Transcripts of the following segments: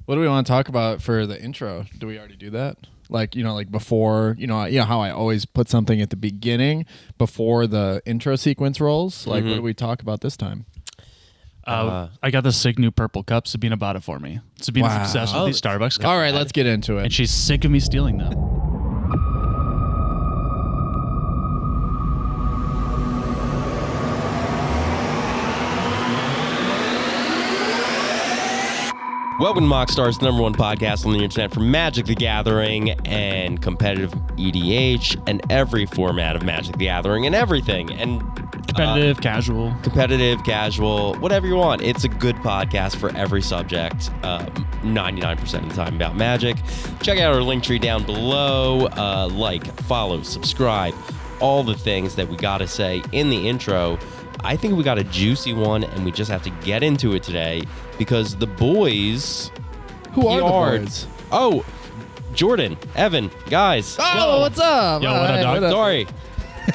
What do we want to talk about for the intro? Do we already do that? Like, like before, how I always put something at the beginning before the intro sequence rolls. Like, what do we talk about this time? I got the sick new purple cup. Sabina bought it for me. Sabina's obsessed with these Starbucks cups. All right, let's get into it. And she's sick of me stealing them. Welcome to MoxStars, the #1 podcast on the internet for Magic the Gathering and competitive EDH and every format of Magic the Gathering and everything. And competitive, casual, whatever you want. It's a good podcast for every subject, 99% of the time about Magic. Check out our link tree down below. Like, follow, subscribe, all the things that we got to say in the intro. I think we got a juicy one, and we just have to get into it today because the boys... Who are the boys? Oh, Jordan, Evan, guys. Oh, what's up? Yo, what up, dog? Sorry.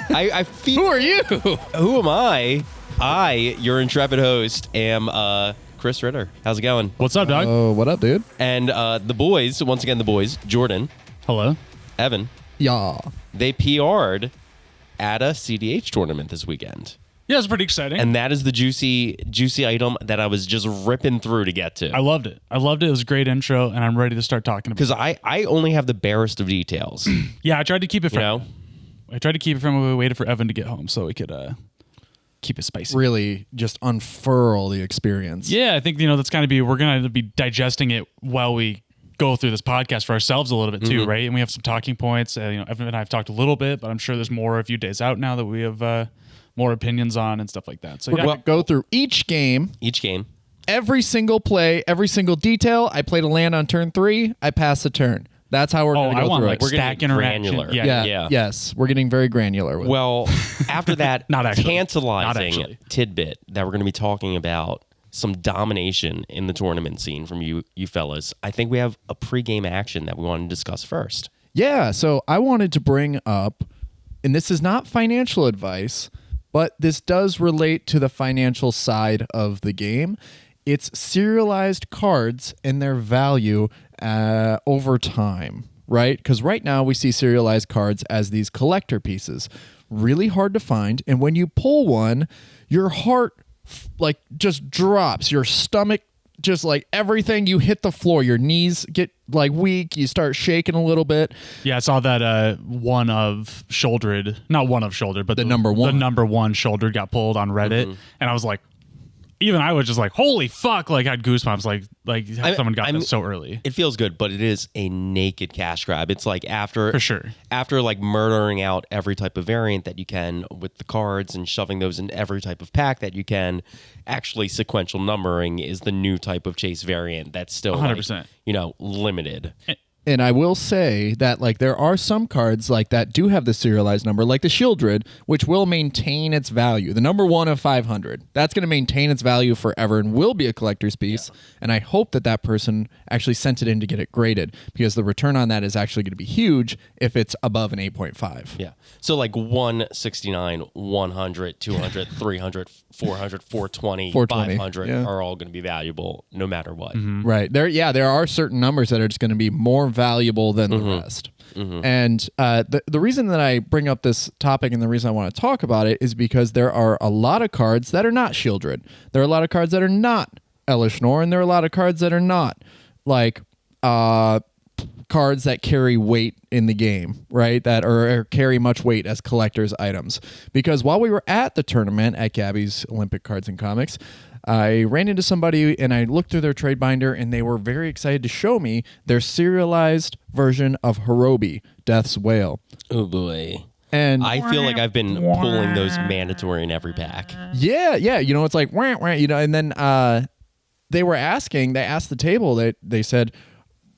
I feel... Who are you? Who am I? I, your intrepid host, am Chris Ritter. How's it going? What's up, dog? Oh, what up, dude? And the boys, once again, the boys, Jordan, Hello. Evan, Yeah. they PR'd at a CDH tournament this weekend. Yeah, it's pretty exciting. And that is the juicy item that I was just ripping through to get to. I loved it. It was a great intro, and I'm ready to start talking about it. Because I only have the barest of details. Yeah, I tried to keep it from... You know? I tried to keep it from when we waited for Evan to get home so we could keep it spicy. Really just unfurl the experience. Yeah, I think, that's kind of we're going to be digesting it while we go through this podcast for ourselves a little bit too, right? And we have some talking points. Evan and I have talked a little bit, but I'm sure there's more a few days out now that we have more opinions on and stuff like that. So We're going to go through each game. Every single play, every single detail. I played a land on turn 3. I passed the turn. That's how we're going to go through it. We're stack getting interaction. granular. Yeah. Yes, we're getting very granular with it. Well, after that Not actually. tantalizing tidbit that we're going to be talking about some domination in the tournament scene from you fellas, I think we have a pregame action that we want to discuss first. Yeah, so I wanted to bring up, and this is not financial advice, but this does relate to the financial side of the game. It's serialized cards and their value over time, right? Because right now we see serialized cards as these collector pieces. Really hard to find. And when you pull one, your heart just drops. Your stomach, just like everything, you hit the floor. Your knees get weak. You start shaking a little bit. Yeah, I saw that not one of shouldered, but the number one. The number one shouldered got pulled on Reddit, and I was like, even I was just like, holy fuck, I had goosebumps, someone got that so early. It feels good, but it is a naked cash grab. It's like after murdering out every type of variant that you can with the cards and shoving those in every type of pack that you can, actually sequential numbering is the new type of chase variant that's still 100%. Limited. And I will say that there are some cards that do have the serialized number, like the Shieldred, which will maintain its value. The number 1 of 500. That's going to maintain its value forever and will be a collector's piece. Yeah. And I hope that person actually sent it in to get it graded, because the return on that is actually going to be huge if it's above an 8.5. Yeah. So 169, 100, 200, 300, 400, 420, 500 are all going to be valuable no matter what. Mm-hmm. Right. There are certain numbers that are just going to be more valuable than the rest. Mm-hmm. And the reason that I bring up this topic and the reason I want to talk about it is because there are a lot of cards that are not Shieldred. There are a lot of cards that are not Elish Nor, and there are a lot of cards that are not cards that carry weight in the game, right? That or carry much weight as collector's items. Because while we were at the tournament at Gabi's Olympic Cards and Comics, I ran into somebody and I looked through their trade binder, and they were very excited to show me their serialized version of Hirobi, Death's Whale. Oh boy. And I feel like I've been pulling those mandatory in every pack. Yeah. It's like, and then they asked the table, they said,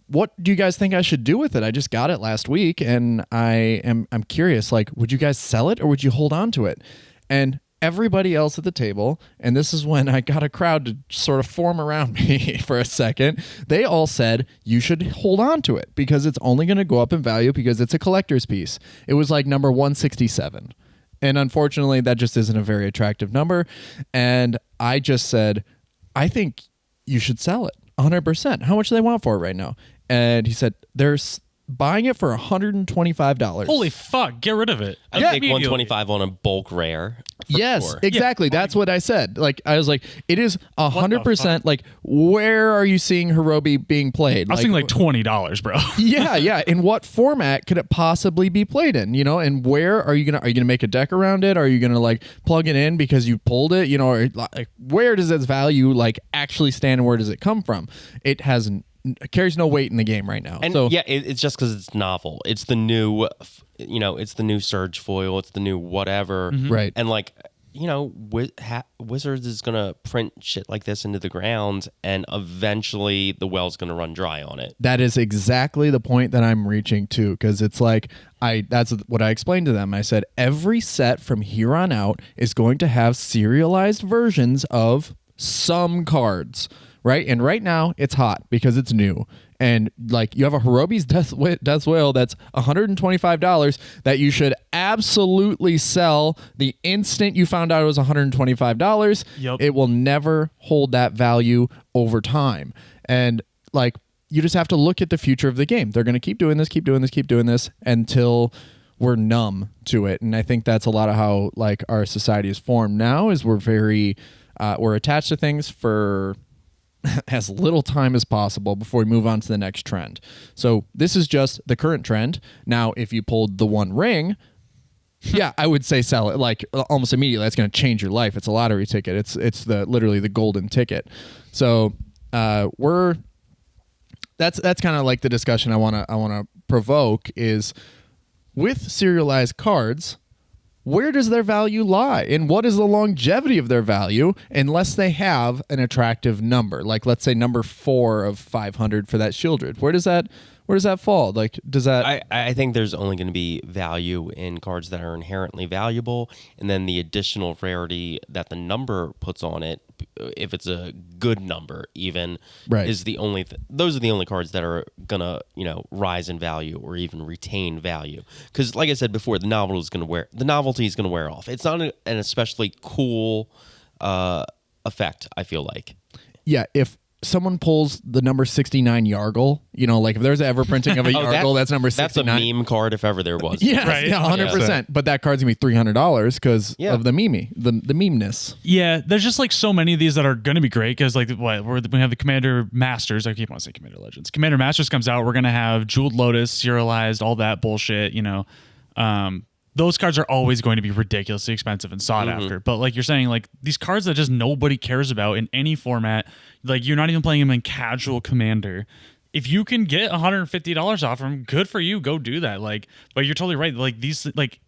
what do you guys think I should do with it? I just got it last week, and I'm curious, would you guys sell it or would you hold on to it? And everybody else at the table, and this is when I got a crowd to sort of form around me for a second, they all said, you should hold on to it because it's only going to go up in value because it's a collector's piece. It was number 167. And unfortunately, that just isn't a very attractive number. And I just said, I think you should sell it. 100%. How much do they want for it right now? And he said they're buying it for $125. Holy fuck! Get rid of it. I'd take 125 on a bulk rare. Yes, sure. exactly. That's what I said. Like, I was like, it is 100%. Like, where are you seeing Hirobi being played? I was thinking like $20, bro. yeah. In what format could it possibly be played in? You know, and where are you gonna make a deck around it? Are you gonna like plug it in because you pulled it? You know, or, like, where does its value like actually stand, and where does it come from? It carries no weight in the game right now. And so yeah, it's just because it's novel. It's the new, it's the new Surge foil. It's the new whatever. Right. And like, Wizards is gonna print shit like this into the ground, and eventually the well's gonna run dry on it. that is exactly the point that I'm reaching to, because it's like that's what I explained to them. I said every set from here on out is going to have serialized versions of some cards. Right? And right now it's hot because it's new. And like you have a Hirobi's Death Whale that's $125 that you should absolutely sell the instant you found out it was $125. Yep. It will never hold that value over time. And like you just have to look at the future of the game. They're going to keep doing this until we're numb to it. And I think that's a lot of how like our society is formed now, is we're attached to things for as little time as possible before we move on to the next trend. So this is just the current trend. Now, if you pulled the One Ring, yeah, I would say sell it like almost immediately. That's going to change your life. It's a lottery ticket. It's literally the golden ticket. So that's kind of like the discussion I want to provoke is with serialized cards. Where does their value lie, and what is the longevity of their value unless they have an attractive number? Like, let's say number 4 of 500 for that Shieldred. Where does that fall? Like, does that? I think there's only going to be value in cards that are inherently valuable, and then the additional rarity that the number puts on it, if it's a good number, even Right. is the only. Those are the only cards that are gonna rise in value or even retain value. Because, like I said before, the novelty is going to wear off. It's not an especially cool effect. I feel like. Yeah, if someone pulls the number 69 Yargle, like if there's ever printing of a Yargle, that's number 69. That's a meme card if ever there was. Yes, Right. yeah, 100%. Yeah. But that card's going to be $300 because Yeah. of the memeness. Yeah, there's just like so many of these that are going to be great because like we have the Commander Masters. I keep on saying Commander Legends. Commander Masters comes out. We're going to have Jeweled Lotus, serialized, all that bullshit. Those cards are always going to be ridiculously expensive and sought after. But like you're saying, like these cards that just nobody cares about in any format, like you're not even playing them in casual Commander. If you can get $150 off them, good for you. Go do that. Like, but you're totally right. Like these, like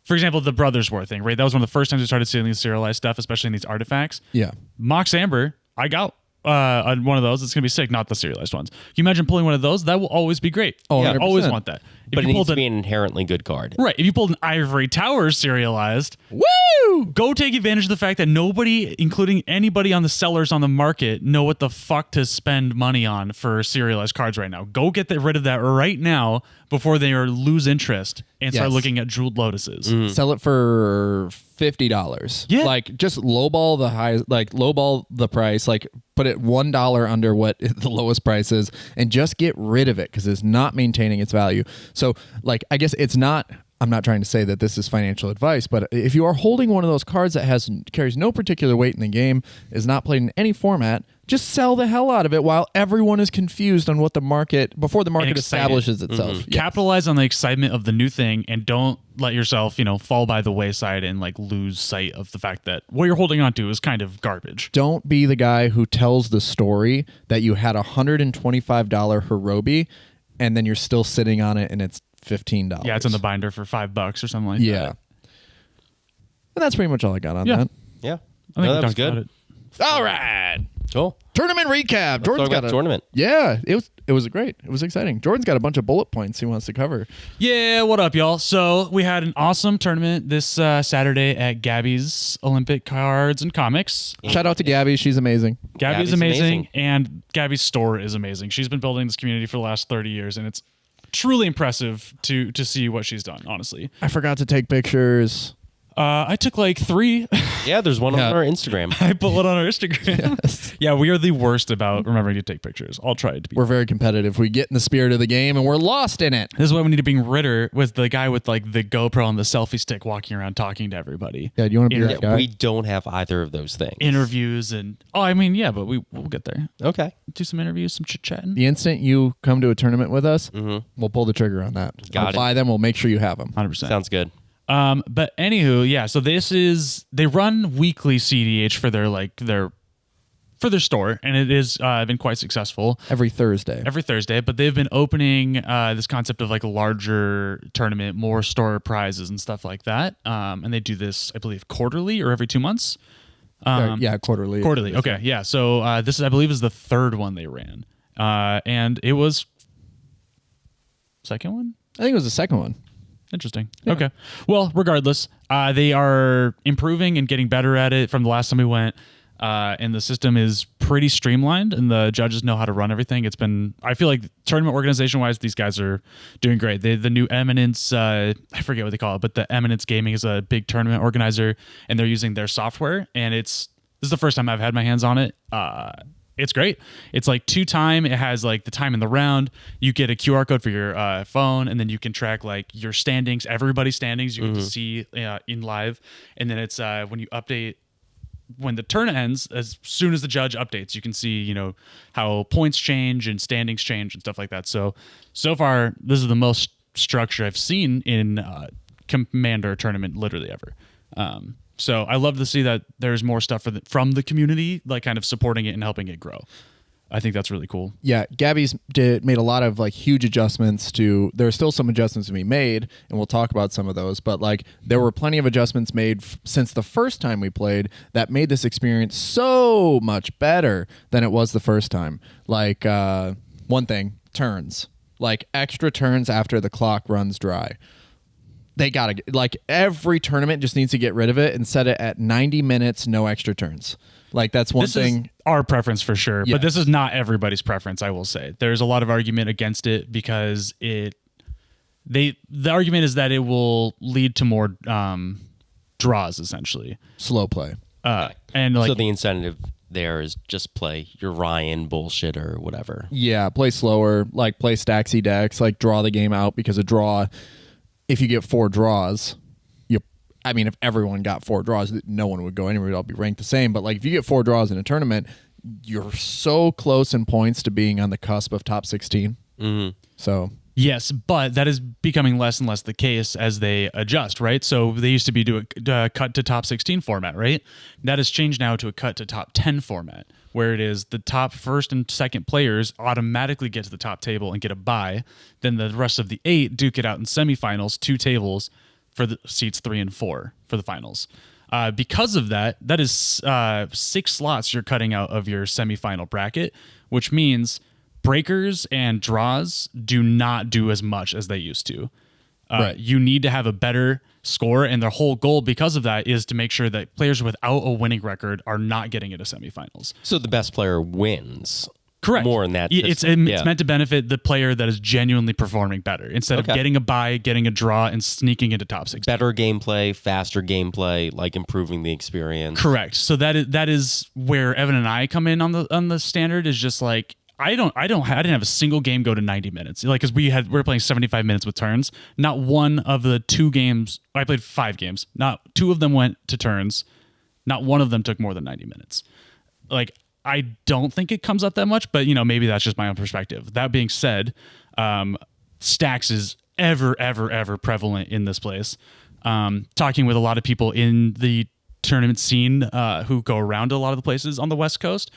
for example, the Brothers War thing, right? That was one of the first times we started seeing these serialized stuff, especially in these artifacts. Yeah. Mox Amber, I got on one of those. It's gonna be sick, not the serialized ones. Can you imagine pulling one of those? That will always be great. Oh, I 100%. always want that. If But it you needs pulled to be an inherently good card. right, if you pulled an Ivory Tower serialized, Woo! go take advantage of the fact that nobody, including anybody on the sellers on the market, know what the fuck to spend money on for serialized cards right now. Go get rid of that right now before they lose interest and start Yes. looking at Jeweled Lotuses. Sell it for $50. Yeah. Like just lowball the price, like put it $1 under what the lowest price is and just get rid of it because it's not maintaining its value. So like I guess I'm not trying to say that this is financial advice, but if you are holding one of those cards that carries no particular weight in the game, is not played in any format, just sell the hell out of it while everyone is confused on before the market establishes itself. Yes. Capitalize on the excitement of the new thing and don't let yourself, fall by the wayside and like lose sight of the fact that what you're holding on to is kind of garbage. Don't be the guy who tells the story that you had a $125 Hirobi and then you're still sitting on it and it's $15. Yeah, it's in the binder for $5 or something like that. Yeah. And that's pretty much all I got on Yeah. that. Yeah. I think we that was talked about good. it. All right. Cool. Tournament recap. Jordan's talk got about a tournament. Yeah, it was great. It was exciting. Jordan's got a bunch of bullet points he wants to cover. Yeah, what up, y'all? So we had an awesome tournament this Saturday at Gabi's Olympic Cards and Comics. Shout out to Gabi. She's amazing. Gabby's amazing, and Gabby's store is amazing. She's been building this community for the last 30 years, and it's truly impressive to see what she's done, honestly. I forgot to take pictures. I took like 3. Yeah, there's one on our Instagram. I put one on our Instagram. Yes. Yeah, we are the worst about remembering to take pictures. I'll try to be. We're very competitive. We get in the spirit of the game and we're lost in it. This is why we need to bring Ritter with the guy with like the GoPro and the selfie stick walking around talking to everybody. Yeah, do you want to be that guy? We don't have either of those things. Interviews and but we'll get there. Okay. Do some interviews, some chit chatting. The instant you come to a tournament with us, we'll pull the trigger on that. Got we'll it. buy them. We'll make sure you have them. 100%. Sounds good. But anywho, yeah. So they run weekly CDH for their store, and it is been quite successful Every Thursday. but they've been opening this concept of like a larger tournament, more store prizes and stuff like that. And they do this, I believe, quarterly or every 2 months. Quarterly. Quarterly. Okay. Yeah. So this is, I believe, is the third one they ran. And it was second one. I think it was the second one. Interesting. Yeah. Okay. Well, regardless, they are improving and getting better at it from the last time we went. And the system is pretty streamlined and the judges know how to run everything. I feel like tournament organization wise, these guys are doing great. The new Eminence, I forget what they call it, but the Eminence Gaming is a big tournament organizer and they're using their software. And this is the first time I've had my hands on it. It's great. It's like 2-time. It has like the time in the round. You get a QR code for your phone, and then you can track like your standings, everybody's standings. You can see in live, and then it's when you update. When the turn ends, as soon as the judge updates, you can see how points change and standings change and stuff like that. So far, this is the most structure I've seen in Commander tournament literally ever. So I love to see that there's more stuff from the community, like kind of supporting it and helping it grow. I think that's really cool. Yeah, Gabi's made a lot of like huge adjustments to. There are still some adjustments to be made, and we'll talk about some of those. But like, there were plenty of adjustments made since the first time we played that made this experience so much better than it was the first time. Like one thing, turns, like extra turns after the clock runs dry. They gotta like every tournament just needs to get rid of it and set it at 90 minutes, no extra turns. Like that's one thing. Is our preference for sure, Yeah. but this is not everybody's preference. I will say there's a lot of argument against it because the argument is that it will lead to more draws essentially. Slow play. And like So the incentive there is just play your Ryan bullshit or whatever. Yeah, play slower. Like play stacksy decks. Like draw the game out because a draw. If you get 4 draws, if everyone got 4 draws, no one would go anywhere. It'd all be ranked the same. But like if you get 4 draws in a tournament, you're so close in points to being on the cusp of top 16. So yes, but that is becoming less and less the case as they adjust, right? So they used to be do a cut to top 16 format, right? That has changed now to a cut to top 10 format, where it is the top first and second players automatically get to the top table and get a bye. Then the rest of the 8 duke it out in semifinals, 2 tables for the seats 3 and 4 for the finals. Because of that is 6 slots you're cutting out of your semifinal bracket, which means breakers and draws do not do as much as they used to. Right. You need to have a better score, and their whole goal because of that is to make sure that players without a winning record are not getting into semifinals. So the best player wins. Correct. More in that it's meant to benefit the player that is genuinely performing better instead of getting a bye, getting a draw, and sneaking into top 16. Better gameplay, faster gameplay, like improving the experience. Correct. So that is where Evan and I come in on the standard is just like I didn't have a single game go to 90 minutes. Like, cause we were playing 75 minutes with turns. Not one of the 2 games, I played 5 games. Not 2 of them went to turns. Not one of them took more than 90 minutes. Like, I don't think it comes up that much, but maybe that's just my own perspective. That being said, stacks is ever prevalent in this place. Talking with a lot of people in the tournament scene who go around to a lot of the places on the West Coast,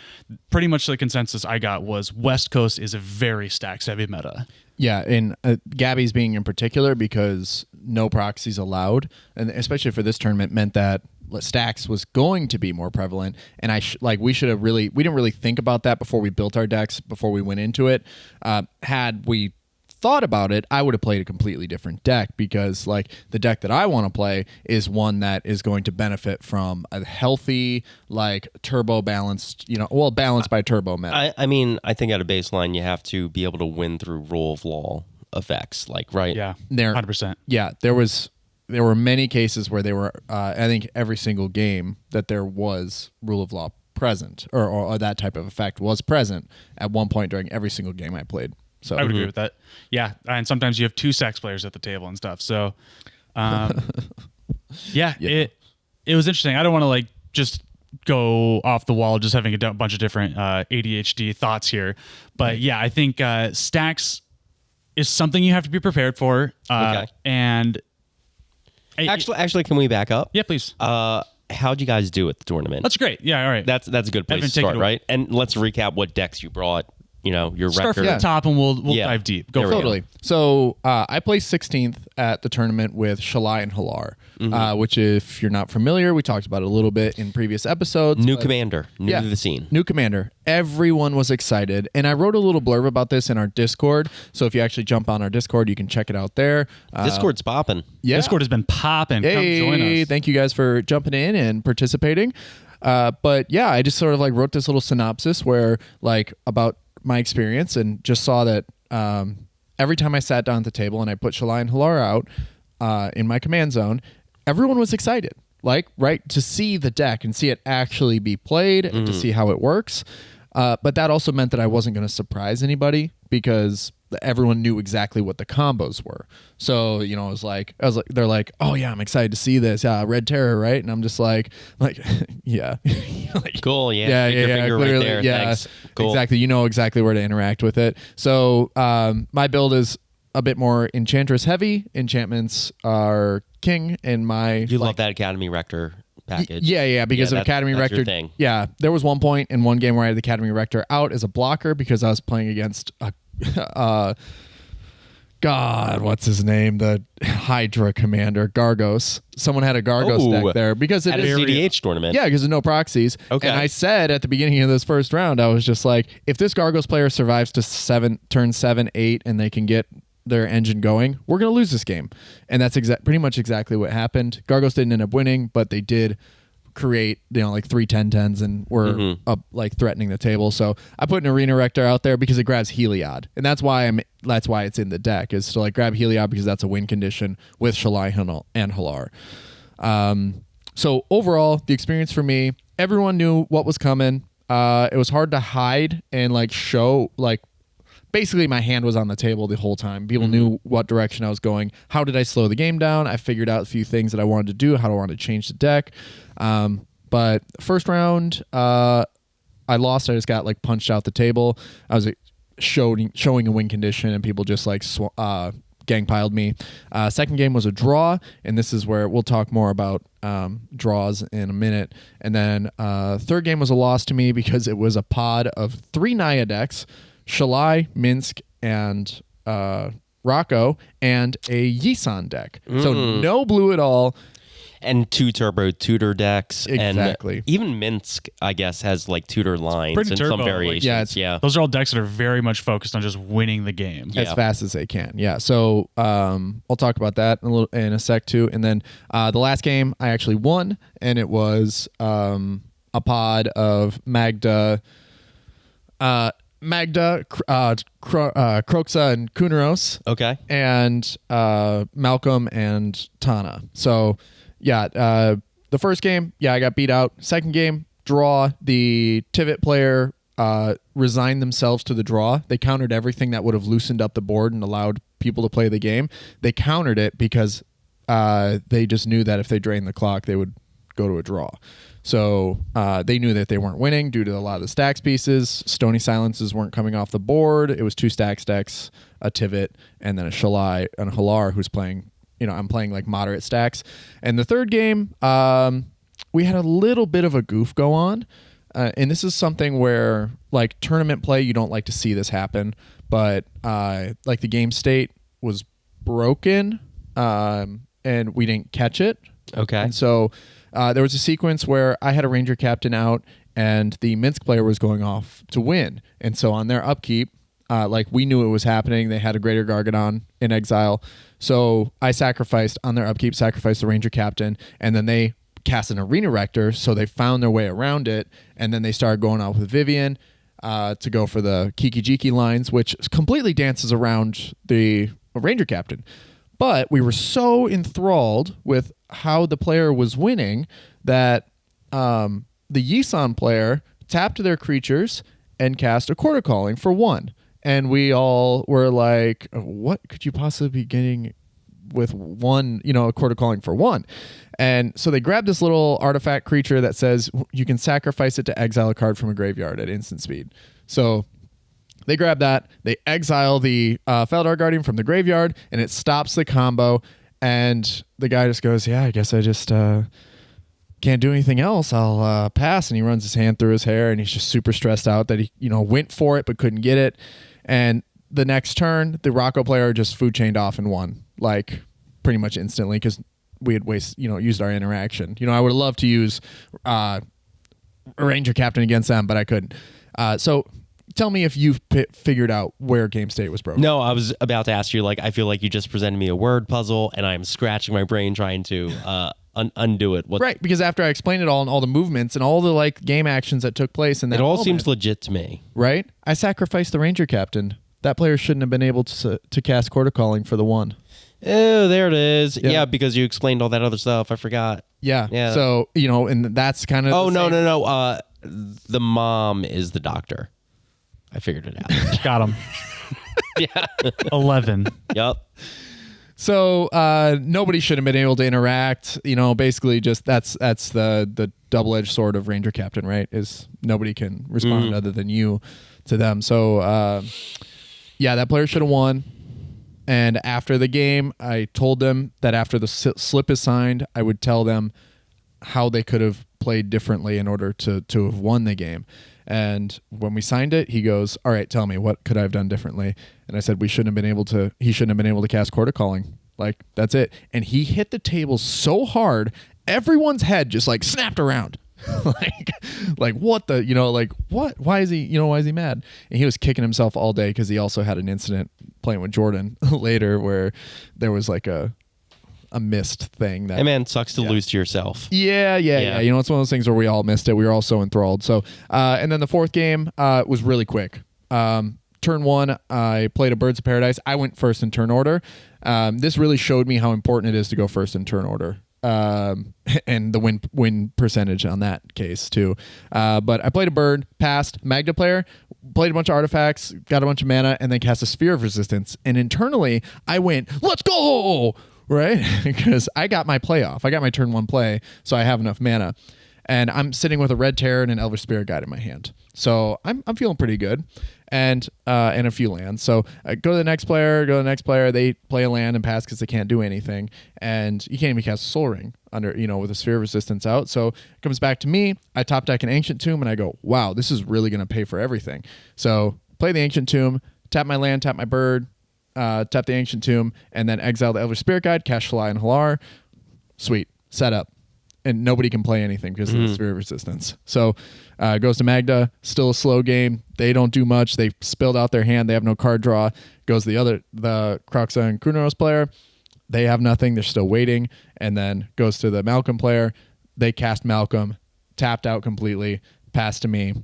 pretty much the consensus I got was West Coast is a very stacks heavy meta. yeah, and Gabi's being in particular because no proxies allowed, and especially for this tournament meant that stacks was going to be more prevalent, and we didn't really think about that before we built our decks, before we went into it. Had we thought about it, I would have played a completely different deck because like the deck that I want to play is one that is going to benefit from a healthy, like turbo balanced, balanced by turbo meta. I think at a baseline you have to be able to win through rule of law effects, like right? Yeah, There, 100%. Yeah, there was there were many cases where they were, I think every single game that there was rule of law present or that type of effect was present at one point during every single game I played. So I would agree with that. Yeah, and sometimes you have 2 sex players at the table and stuff. So, yeah, it was interesting. I don't want to like just go off the wall, just having a bunch of different ADHD thoughts here, but yeah, I think stacks is something you have to be prepared for. Okay. And Actually, can we back up? yeah, please. How'd you guys do at the tournament? That's great. Yeah, all right. That's a good place Evan, to take it start, away. right? And let's recap what decks you brought. You know, your Start record. from the top, and we'll Yeah. dive deep. Go There for we it. go. Totally. So I placed 16th at the tournament with Shalai and Halar, which, if you're not familiar, we talked about it a little bit in previous episodes. New but- commander, new Yeah. to the scene. New commander. Everyone was excited. And I wrote a little blurb about this in our Discord. So if you actually jump on our Discord, you can check it out there. Discord's popping. Yeah. Discord has been popping. Come join Hey, us. thank you guys for jumping in and participating. But yeah, I just sort of like wrote this little synopsis where like about my experience and just saw that every time I sat down at the table and I put Shalai and Halar out in my command zone, everyone was excited. Like, right, to see the deck and see it actually be played and to see how it works. But that also meant that I wasn't going to surprise anybody because everyone knew exactly what the combos were. So, you know, I was like, they're like, oh yeah, I'm excited to see this. Yeah, Red Terror, right? And I'm just like, yeah. Like, Cool. Yeah. yeah, Stick your finger right clearly, there. yeah, Thanks. Cool. exactly. You know exactly where to interact with it. So my build is a bit more Enchantress heavy. Enchantments are king, and my You love that Academy Rector package. yeah, because of that's- Academy that's your Rector. thing. Yeah, there was one point in one game where I had the Academy Rector out as a blocker because I was playing against a God, what's his name? The Hydra commander, Gargos. Someone had a Gargos deck there because it at a is CDH tournament. yeah, because of no proxies. Okay. And I said at the beginning of this first round, I was just like, if this Gargos player survives to turn 7, 8, and they can get their engine going, we're going to lose this game. And that's pretty much exactly what happened. Gargos didn't end up winning, but they did create, you know, like 3 10-10s and were up like threatening the table. So I put an Arena Rector out there because it grabs Heliod. And that's why it's in the deck, is to like grab Heliod because that's a win condition with Shalai and Halar. So overall, the experience for me, everyone knew what was coming. It was hard to hide and like show, like basically my hand was on the table the whole time. People knew what direction I was going. How did I slow the game down? I figured out a few things that I wanted to do, how do I want to change the deck. But first round, I lost. I just got like punched out the table. I was showing a win condition and people just like gang piled me. Second game was a draw, and this is where we'll talk more about draws in a minute. And then third game was a loss to me because it was a pod of 3 Naya decks, Shalai, Minsk, and Rocco, and a Yisan deck. So no blue at all. And 2 turbo tutor decks. Exactly. And even Minsk, I guess, has like tutor lines Pretty and turbo, some like- variations. Yeah, yeah. Those are all decks that are very much focused on just winning the game. Yeah. as fast as they can. Yeah. So I'll talk about that in a sec too. And then the last game I actually won, and it was a pod of Magda, Kroxa, and Kuneros, Okay. and Malcolm and Tana. So yeah, the first game, yeah, I got beat out. Second game, draw. The Tivit player resigned themselves to the draw. They countered everything that would have loosened up the board and allowed people to play the game. They countered it because they just knew that if they drained the clock, they would go to a draw. So they knew that they weren't winning due to a lot of the stacks pieces. Stony Silences weren't coming off the board. It was 2 stacks decks, a Tivit, and then a Shalai and a Halar who's playing, I'm playing like moderate stacks. And the third game, we had a little bit of a goof go on. And this is something where like tournament play, you don't like to see this happen, but like the game state was broken and we didn't catch it. Okay. And so there was a sequence where I had a Ranger captain out and the Minsk player was going off to win. And so on their upkeep, like we knew it was happening. They had a Greater Gargadon in exile. So I sacrificed the Ranger captain, and then they cast an Arena Rector. So they found their way around it. And then they started going off with Vivian to go for the Kiki Jiki lines, which completely dances around the Ranger captain. But we were so enthralled with how the player was winning that the Yisan player tapped their creatures and cast a Quarter Calling for 1. And we all were like, what could you possibly be getting with 1, a Quarter Calling for 1? And so they grabbed this little artifact creature that says you can sacrifice it to exile a card from a graveyard at instant speed. So they grab that, they exile the Feldar Guardian from the graveyard, and it stops the combo. And the guy just goes, yeah, I guess I just can't do anything else. I'll pass. And he runs his hand through his hair, and he's just super stressed out that he, went for it but couldn't get it. And the next turn, the Rocco player just food chained off and won, like pretty much instantly, because we had used our interaction. I would have loved to use a Ranger Captain against them, but I couldn't. So tell me if you've figured out where game state was broken. No, I was about to ask you, I feel like you just presented me a word puzzle, and I am scratching my brain trying to undo it. Right, because after I explained it all and all the movements and all the game actions that took place in that it all moment, seems legit to me. Right? I sacrificed the Ranger Captain. That player shouldn't have been able to cast Quarter Calling for the 1. Oh, there it is. Yeah, because you explained all that other stuff. I forgot. Yeah. So, and that's kind of... Oh, no. The mom is the doctor. I figured it out. Got him. Yeah. 11. Yep. So nobody should have been able to interact. Basically just that's the double-edged sword of Ranger Captain, right? Is nobody can respond other than you to them. So, that player should have won. And after the game, I told them that after the slip is signed, I would tell them how they could have played differently in order to have won the game. And when we signed it, he goes, all right, tell me, what could I have done differently? And I said, he shouldn't have been able to cast Quarter Calling. That's it. And he hit the table so hard, everyone's head just snapped around. What the, what? Why is he mad? And he was kicking himself all day because he also had an incident playing with Jordan later where there was a missed thing that, hey man, sucks to lose to yourself. Yeah. It's one of those things where we all missed it. We were all so enthralled. So and then the fourth game was really quick. Turn 1, I played a Birds of Paradise. I went first in turn order. This really showed me how important it is to go first in turn order. And the win percentage on that case too. But I played a bird, passed, Magda player, played a bunch of artifacts, got a bunch of mana, and then cast a Sphere of Resistance. And internally, I went, let's go! Right? Because I got my play off. I got my turn 1 play, so I have enough mana. And I'm sitting with a Red Terror and an Elvish Spirit Guide in my hand. So I'm feeling pretty good. And a few lands. So go to the next player, they play a land and pass because they can't do anything. And you can't even cast a Soul Ring under, with a Sphere of Resistance out. So it comes back to me. I top deck an Ancient Tomb and I go, wow, this is really going to pay for everything. So play the Ancient Tomb, tap my land, tap my bird, tap the Ancient Tomb, and then exile the Elvish Spirit Guide, cast Shalai and Halar. Sweet. Set up. And nobody can play anything because of the Sphere of Resistance. So goes to Magda, still a slow game. They don't do much. They spilled out their hand. They have no card draw. Goes the Kroxa and Kunoros player. They have nothing. They're still waiting. And then goes to the Malcolm player. They cast Malcolm, tapped out completely, pass to me.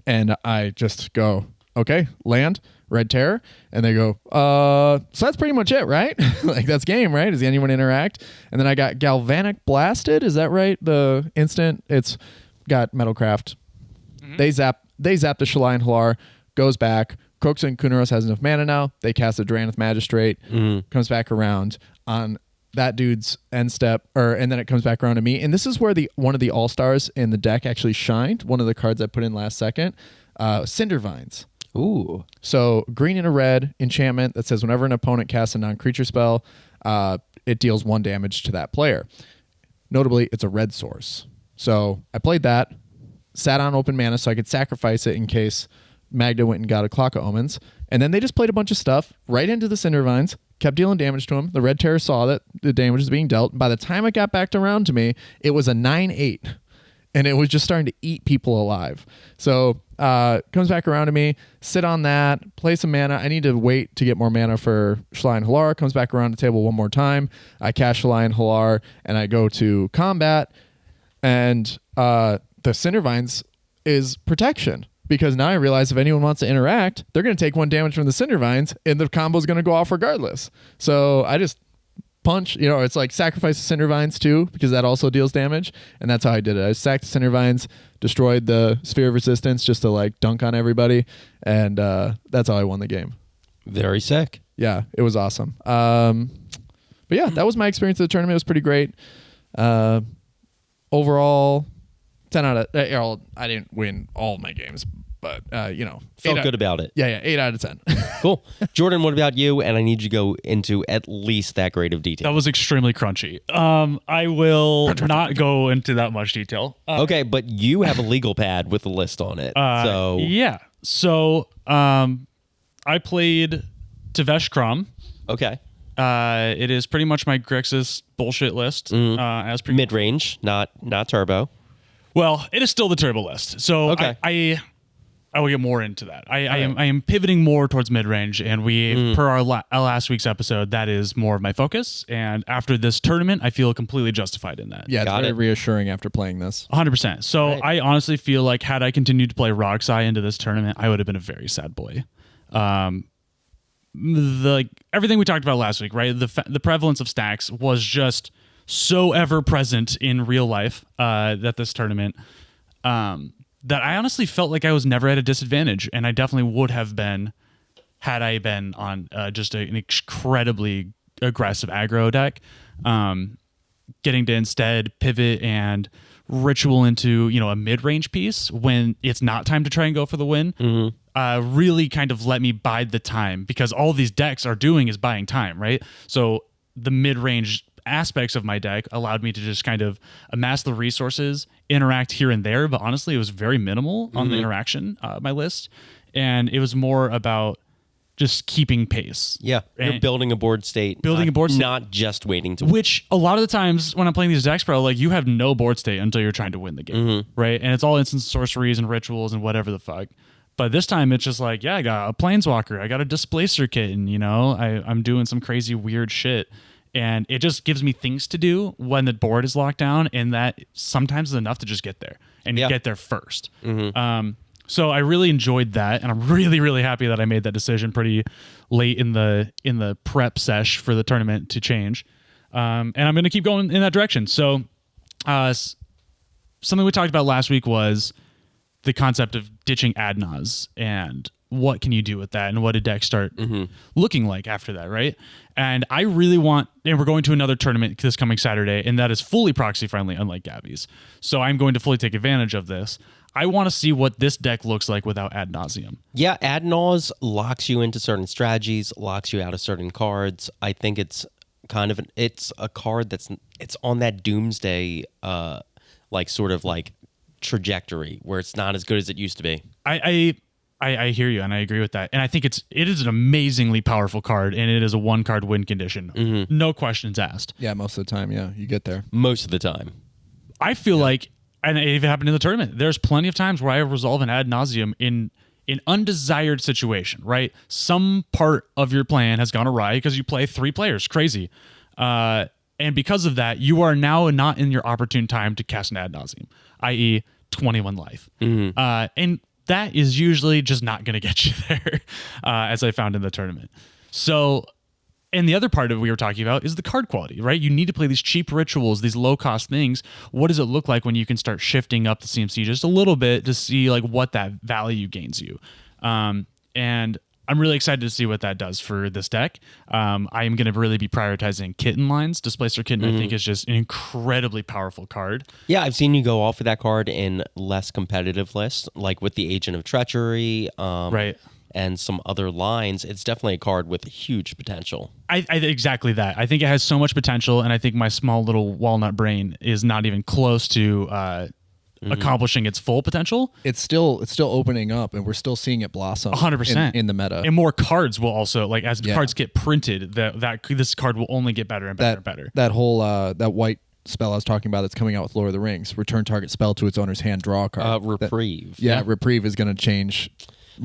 And I just go, okay, land, Red Terror. And they go, so that's pretty much it, right? That's game, right? Does anyone interact? And then I got Galvanic Blasted. Is that right? The instant, it's got Metalcraft. Mm-hmm. They zap the Shalai and Halar, goes back. Kroxa and Kunoros has enough mana now. They cast a Drannith Magistrate, comes back around on that dude's end step, and then it comes back around to me. And this is where one of the all-stars in the deck actually shined. One of the cards I put in last second, Cindervines. Ooh. So green and a red enchantment that says whenever an opponent casts a non-creature spell, it deals 1 damage to that player. Notably, it's a red source. So I played that, sat on open mana so I could sacrifice it in case Magda went and got a Clock of Omens. And then they just played a bunch of stuff right into the Cindervines, kept dealing damage to him. The Red Terror saw that the damage was being dealt. By the time it got back around to me, it was a 9/8. And it was just starting to eat people alive. So comes back around to me, sit on that, play some mana. I need to wait to get more mana for Shalai and Halar. Comes back around the table one more time. I cast Shalai and Halar, and I go to combat. And the Cindervines is protection. Because now I realize if anyone wants to interact, they're going to take 1 damage from the Cindervines, and the combo's going to go off regardless. So I just punch. You know, it's like sacrifice the Cinder Vines too, because that also deals damage. And that's how I did it. I sacked the Cinder Vines, destroyed the Sphere of Resistance just to like dunk on everybody. And that's how I won the game. Very sick. Yeah, it was awesome. But yeah, that was my experience of the tournament. It was pretty great. Overall, 10 out of... I didn't win all my games, but, Felt good about it. Yeah, 8 out of 10. Cool. Jordan, what about you? And I need you to go into at least that grade of detail. That was extremely crunchy. I will not go into that much detail. Okay, but you have a legal pad with a list on it. Yeah. So I played Tevesh Krom. Okay. It is pretty much my Grixis bullshit list. As per Mid-range, not turbo. Well, it is still the turbo list. So Okay. I will get more into that. I am pivoting more towards mid range, and per our last week's episode, that is more of my focus. And after this tournament, I feel completely justified in that. Yeah, it's very reassuring after playing this. 100%. So I honestly feel like had I continued to play Roxai into this tournament, I would have been a very sad boy. Everything we talked about last week, right? The prevalence of stacks was just so ever present in real life at this tournament. That I honestly felt like I was never at a disadvantage, and I definitely would have been had I been on just an incredibly aggressive aggro deck. Getting to instead pivot and ritual into a mid-range piece when it's not time to try and go for the win really kind of let me bide the time, because all these decks are doing is buying time, right? So the mid-range aspects of my deck allowed me to just kind of amass the resources, interact here and there, but honestly it was very minimal on the interaction my list, and it was more about just keeping pace. Yeah, you're building a board state, not just waiting to win. Which a lot of the times when I'm playing these decks, bro, like you have no board state until you're trying to win the game, right? And it's all instant sorceries and rituals and whatever the fuck. But this time it's just like, yeah, I got a Planeswalker, I got a Displacer Kitten, I'm doing some crazy weird shit. And it just gives me things to do when the board is locked down, and that sometimes is enough to just get there and get there first. So I really enjoyed that, and I'm really, really happy that I made that decision pretty late in the prep sesh for the tournament to change. And I'm going to keep going in that direction. So something we talked about last week was the concept of ditching Adnaz and what can you do with that, and what did decks start looking like after that, right? And I really want, and we're going to another tournament this coming Saturday, and that is fully proxy friendly, unlike Gabi's. So I'm going to fully take advantage of this. I want to see what this deck looks like without Ad Nauseam. Yeah, Ad Nause locks you into certain strategies, locks you out of certain cards. I think it's kind of it's a card it's on that doomsday trajectory where it's not as good as it used to be. I hear you, and I agree with that. And I think it is an amazingly powerful card, and it is a 1-card win condition. No questions asked. Yeah, most of the time, yeah, you get there. Most of the time. I feel like, and it even happened in the tournament, there's plenty of times where I resolve an Ad Nauseam in an undesired situation, right? Some part of your plan has gone awry because you play 3 players. Crazy. And because of that, you are now not in your opportune time to cast an Ad Nauseam, i.e. 21 life. And that is usually just not going to get you there, as I found in the tournament. So, and the other part of what we were talking about is the card quality, right? You need to play these cheap rituals, these low-cost things. What does it look like when you can start shifting up the CMC just a little bit to see like what that value gains you? And I'm really excited to see what that does for this deck. I am going to really be prioritizing Kitten lines. Displacer Kitten, I think, is just an incredibly powerful card. Yeah, I've seen you go off of that card in less competitive lists, like with the Agent of Treachery, right, and some other lines. It's definitely a card with huge potential. I exactly that. I think it has so much potential, and I think my small little walnut brain is not even close to accomplishing its full potential. It's still opening up, and we're still seeing it blossom 100% in the meta. And more cards will also, like, as cards get printed, that this card will only get better and better and better. That whole that white spell I was talking about that's coming out with Lord of the Rings, return target spell to its owner's hand, draw a card. Reprieve. Reprieve is going to change.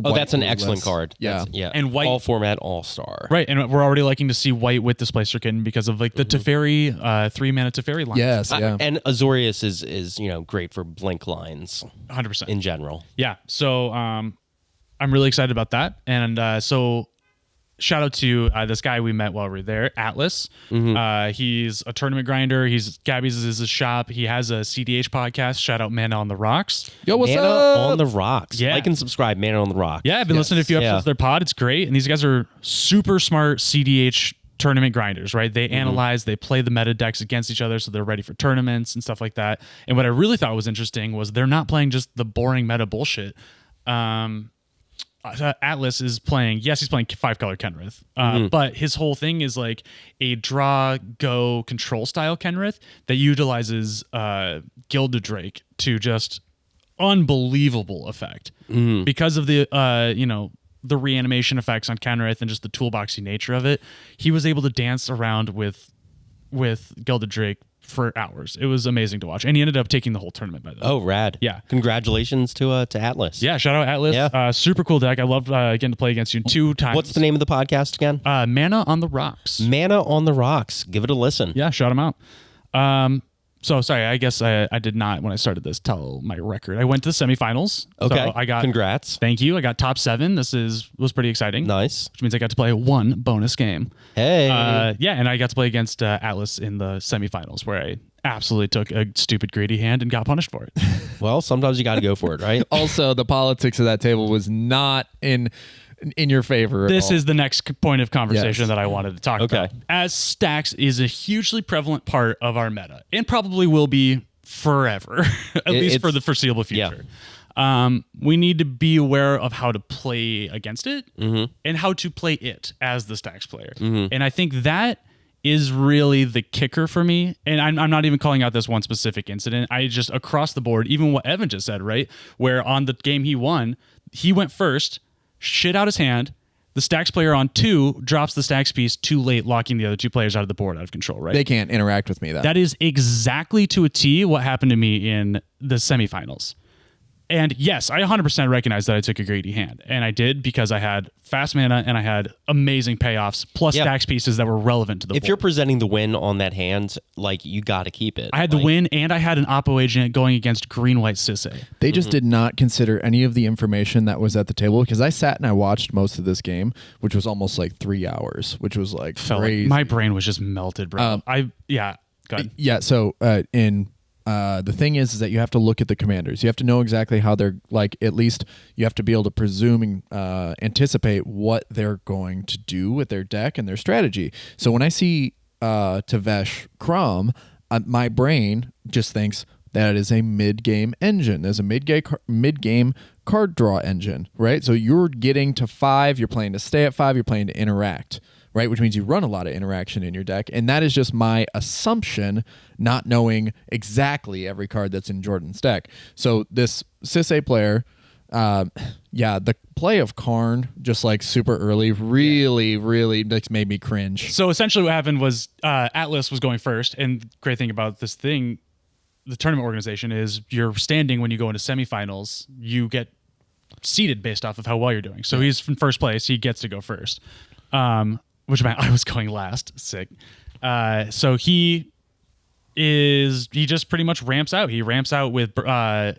Oh, that's an excellent card. Yeah. And white, all format, all star. Right, and we're already liking to see white with Displacer Kitten because of like the Teferi 3-mana Teferi lines. Yes, yeah. And Azorius is great for blink lines. 100% in general. Yeah. So I'm really excited about that, and so shout out to this guy we met while we were there, Atlas. He's a tournament grinder. Gabi's is his shop. He has a CDH podcast. Shout out Mana on the Rocks. Yo, what's Mana up? on the Rocks. Yeah. Like and subscribe, Mana on the Rocks. Yeah, I've been listening to a few episodes of their pod. It's great. And these guys are super smart CDH tournament grinders, right? They analyze, they play the meta decks against each other so they're ready for tournaments and stuff like that. And what I really thought was interesting was they're not playing just the boring meta bullshit. Atlas is playing, yes, he's playing 5-color Kenrith, but his whole thing is like a draw, go, control style Kenrith that utilizes Gilded Drake to just unbelievable effect because of the, the reanimation effects on Kenrith and just the toolboxy nature of it. He was able to dance around with Gilded Drake for hours. It was amazing to watch, and he ended up taking the whole tournament by the way. Oh, rad! Yeah, congratulations to Atlas. Yeah, shout out Atlas. Yeah. Super cool deck. I loved getting to play against you 2 times. What's the name of the podcast again? Mana on the Rocks. Mana on the Rocks. Give it a listen. Yeah, shout him out. So sorry, I guess I did not, when I started this, tell my record. I went to the semifinals. Okay. So I got, congrats. Thank you. I got top 7. This was pretty exciting. Nice. Which means I got to play 1 bonus game. Hey. Yeah, and I got to play against Atlas in the semifinals, where I absolutely took a stupid greedy hand and got punished for it. Well, sometimes you got to go for it, right? Also, the politics of that table was not in your favor. This is the next point of conversation Yes. that I wanted to talk about. As stacks is a hugely prevalent part of our meta, and probably will be forever, at least for the foreseeable future. Yeah. We need to be aware of how to play against it and how to play it as the stacks player. And I think that is really the kicker for me. And I'm not even calling out this one specific incident. I just, across the board, even what Evan just said, right? Where on the game he won, he went first, shit out his hand. The stacks player on 2 drops the stacks piece too late, locking the other 2 players out of the board, out of control, right? They can't interact with me, though. That is exactly to a T what happened to me in the semifinals. And yes, I 100% recognize that I took a greedy hand. And I did because I had fast mana and I had amazing payoffs plus stacks pieces that were relevant to the board. If you're presenting the win on that hand, like, you got to keep it. I had the win and I had an Oppo agent going against green-white Sisse. They just did not consider any of the information that was at the table, because I sat and I watched most of this game, which was almost like 3 hours, which was like crazy. My brain was just melted, bro. Go ahead. Yeah, so the thing is that you have to look at the commanders. You have to know exactly how they're, like, at least you have to be able to presume and anticipate what they're going to do with their deck and their strategy. So when I see Tavesh Crom, my brain just thinks that is a mid-game engine. There's a mid-game card draw engine, right? So you're getting to 5, you're playing to stay at 5, you're playing to interact, right? Which means you run a lot of interaction in your deck. And that is just my assumption, not knowing exactly every card that's in Jordan's deck. So this Sisse player, the play of Karn, just like super early, really made me cringe. So essentially what happened was Atlas was going first. And the great thing about this thing, the tournament organization, is you're standing when you go into semifinals, you get seeded based off of how well you're doing. So he's in first place, he gets to go first. Which meant I was going last. Sick. So he just pretty much ramps out. He ramps out with mana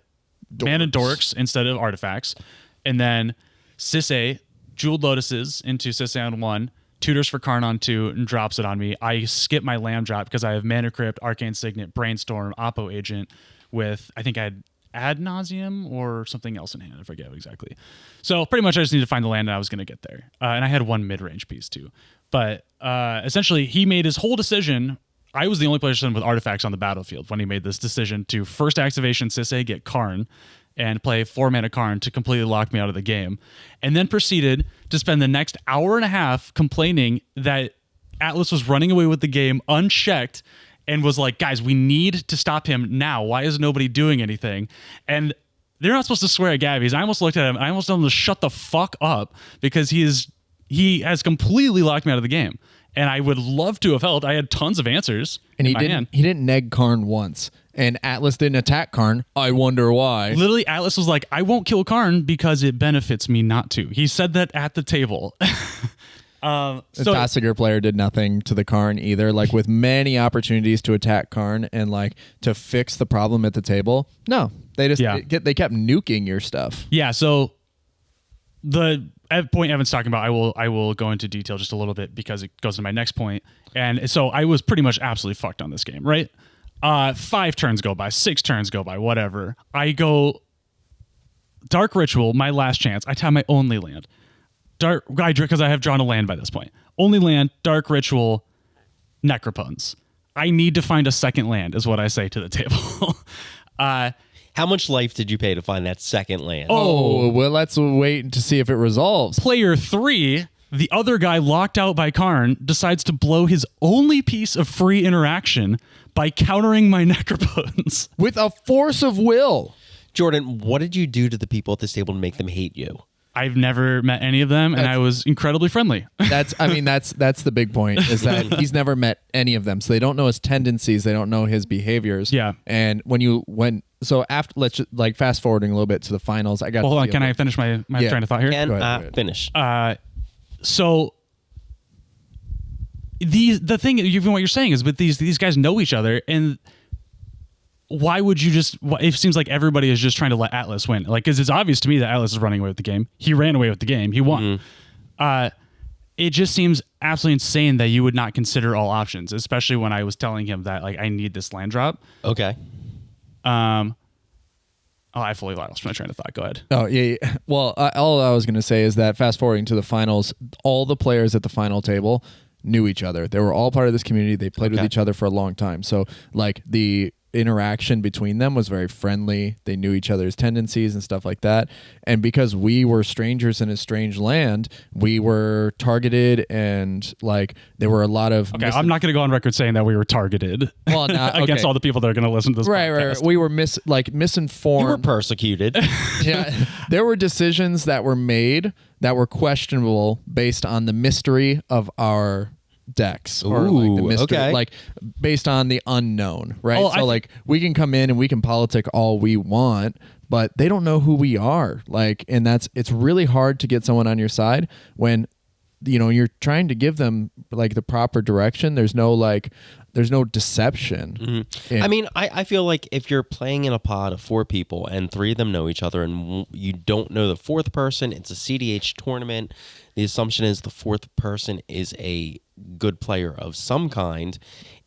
dorks instead of artifacts. And then Sisse jeweled lotuses into Sisse on 1, tutors for Karn on 2, and drops it on me. I skip my land drop because I have Mana Crypt, Arcane Signet, Brainstorm, Oppo Agent with, I think I had Ad Nauseam or something else in hand. I forget exactly. So pretty much I just need to find the land and I was going to get there. And I had 1 mid-range piece too. But essentially he made his whole decision. I was the only player with artifacts on the battlefield when he made this decision to first activation Sisse, get Karn, and play 4 mana Karn to completely lock me out of the game. And then proceeded to spend the next hour and a half complaining that Atlas was running away with the game unchecked, and was like, guys, we need to stop him now. Why is nobody doing anything? And they're not supposed to swear at Gabi's. I almost looked at him. I almost told him to shut the fuck up, because he has completely locked me out of the game. And I would love to have helped. I had tons of answers. And he didn't neg Karn once. And Atlas didn't attack Karn. I wonder why. Literally, Atlas was like, I won't kill Karn because it benefits me not to. He said that at the table. The Tasigur player did nothing to the Karn either, like with many opportunities to attack Karn and like to fix the problem at the table. No, they just they kept nuking your stuff. Yeah, so point Evan's talking about, I will go into detail just a little bit because it goes to my next point. And so I was pretty much absolutely fucked on this game, right? 5 turns go by, 6 turns go by, whatever. I go Dark Ritual, my last chance. I tap my only land. Because I have drawn a land by this point. Only land, Dark Ritual, Necropons. I need to find a second land, is what I say to the table. How much life did you pay to find that second land? Oh, well, let's wait to see if it resolves. Player 3, the other guy locked out by Karn, decides to blow his only piece of free interaction by countering my Necropons. With a force of will. Jordan, what did you do to the people at this table to make them hate you? I've never met any of them, and I was incredibly friendly. That's the big point, is that he's never met any of them. So they don't know his tendencies. They don't know his behaviors. Yeah. And so after, let's just, like, fast forwarding a little bit to the finals. I got. Well, hold on. Can I finish my train of thought here? Can Go ahead. finish. So the thing, even what you're saying is, with these guys know each other, and why would you just? It seems like everybody is just trying to let Atlas win. Like, because it's obvious to me that Atlas is running away with the game. He ran away with the game. He won. It just seems absolutely insane that you would not consider all options, especially when I was telling him that, like, I need this land drop. Okay. I fully lost my train of thought. Go ahead. Oh, yeah. Well, all I was going to say is that fast forwarding to the finals, all the players at the final table knew each other. They were all part of this community. They played with each other for a long time. So, like, the interaction between them was very friendly. They knew each other's tendencies and stuff like that. And because we were strangers in a strange land, we were targeted, and, like, there were a lot of... Okay, I'm not going to go on record saying that we were targeted against all the people that are going to listen to this podcast. Right. We were misinformed. You were persecuted. Yeah. There were decisions that were made that were questionable based on the mystery of our decks, or like the mystery, like, based on the unknown, right? We can come in and we can politic all we want, but they don't know who we are. Like, and it's really hard to get someone on your side when, you know, you're trying to give them, like, the proper direction. There's no deception. Mm-hmm. I mean, I feel like if you're playing in a pod of 4 people and 3 of them know each other and you don't know the 4th person, it's a CDH tournament. The assumption is the 4th person is a good player of some kind.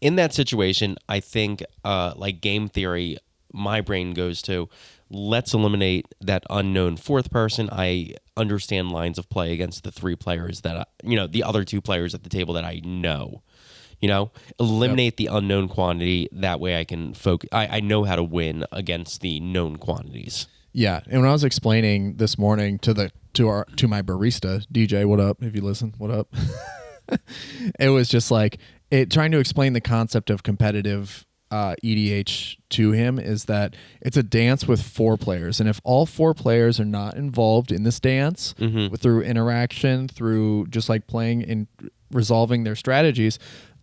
In that situation, I think, like, game theory, my brain goes to, let's eliminate that unknown 4th person. I understand lines of play against the 3 players that, the other 2 players at the table that I know. Eliminate the unknown quantity. That way I can focus. I know how to win against the known quantities. Yeah. And when I was explaining this morning to my barista, DJ, what up? If you listen, what up? It was just like trying to explain the concept of competitive EDH to him, is that it's a dance with 4 players. And if all 4 players are not involved in this dance, through interaction, through just, like, playing and resolving their strategies,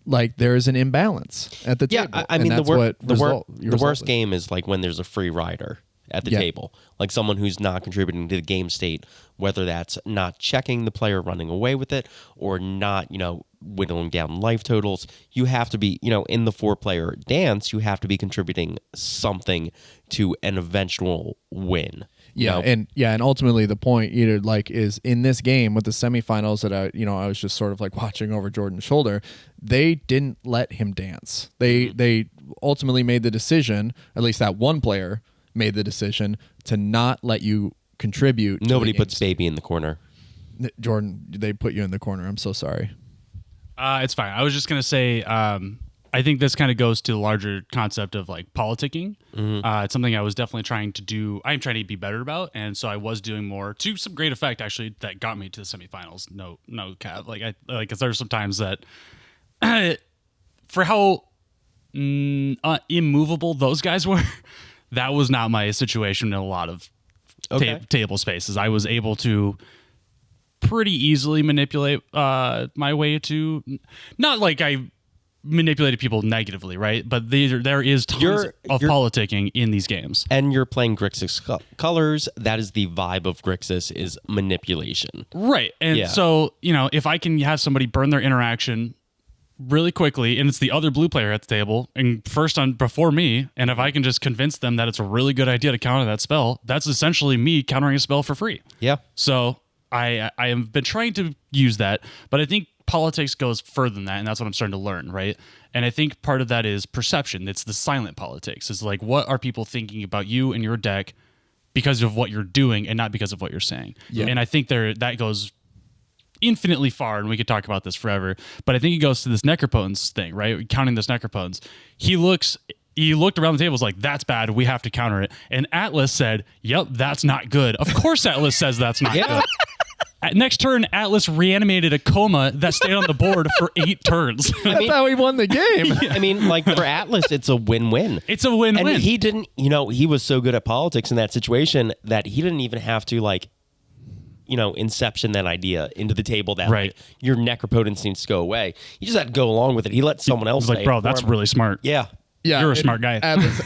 like, there's an imbalance at the table. Yeah, I mean, the worst game is, like, when there's a free rider at the table, like someone who's not contributing to the game state, whether that's not checking the player running away with it or not, whittling down life totals. You have to be, in the 4-player dance, you have to be contributing something to an eventual win. Yeah, and ultimately the point, is in this game with the semifinals that I was just sort of, like, watching over Jordan's shoulder, they didn't let him dance. They ultimately made the decision, at least that one player made the decision, to not let you contribute. Nobody puts baby in the corner. Jordan, they put you in the corner. I'm so sorry. It's fine. I was just going to say, I think this kind of goes to the larger concept of, like, politicking. It's something I was definitely trying to do. I'm trying to be better about. And so I was doing more to some great effect, actually, that got me to the semifinals. No cap. Cause there's some times that for how immovable those guys were, that was not my situation in a lot of table spaces. I was able to pretty easily manipulate my way to, not like I manipulated people negatively, right? But there is tons of politicking in these games. And you're playing Grixis colors. That is the vibe of Grixis, is manipulation. Right. And so, if I can have somebody burn their interaction really quickly, and it's the other blue player at the table, and before me, and if I can just convince them that it's a really good idea to counter that spell, that's essentially me countering a spell for free. Yeah. So I have been trying to use that, but I think politics goes further than that, and that's what I'm starting to learn, right? And I think part of that is perception. It's the silent politics. It's like, what are people thinking about you and your deck because of what you're doing and not because of what you're saying? Yeah. And I think that goes infinitely far, and we could talk about this forever, but I think it goes to this Necropotence thing, right? Counting this Necropotence. He looked around the table, was like, that's bad, we have to counter it. And Atlas said, yep, that's not good. Of course Atlas says that's not good. At next turn, Atlas reanimated a coma that stayed on the board for 8 turns. That's how he won the game. I mean, like for Atlas, it's a win-win. It's a win-win. And he didn't, he was so good at politics in that situation that he didn't even have to inception that idea into the table that Right. like, your Necropotence needs to go away. He just had to go along with it. He let someone else was like, say bro, it for that's him. really smart. Yeah. Yeah, You're a smart guy.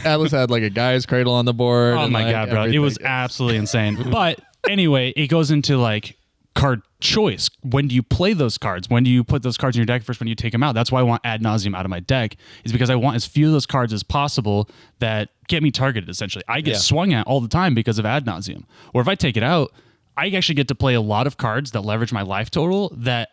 Atlas had like a guy's cradle on the board. Oh and, my like, God, bro. It everything. was absolutely insane. But anyway, it goes into like card choice. When do you play those cards? When do you put those cards in your deck first? When do you take them out? That's why I want Ad Nauseam out of my deck, is because I want as few of those cards as possible that get me targeted, essentially. I get swung at all the time because of Ad Nauseam. Or if I take it out, I actually get to play a lot of cards that leverage my life total that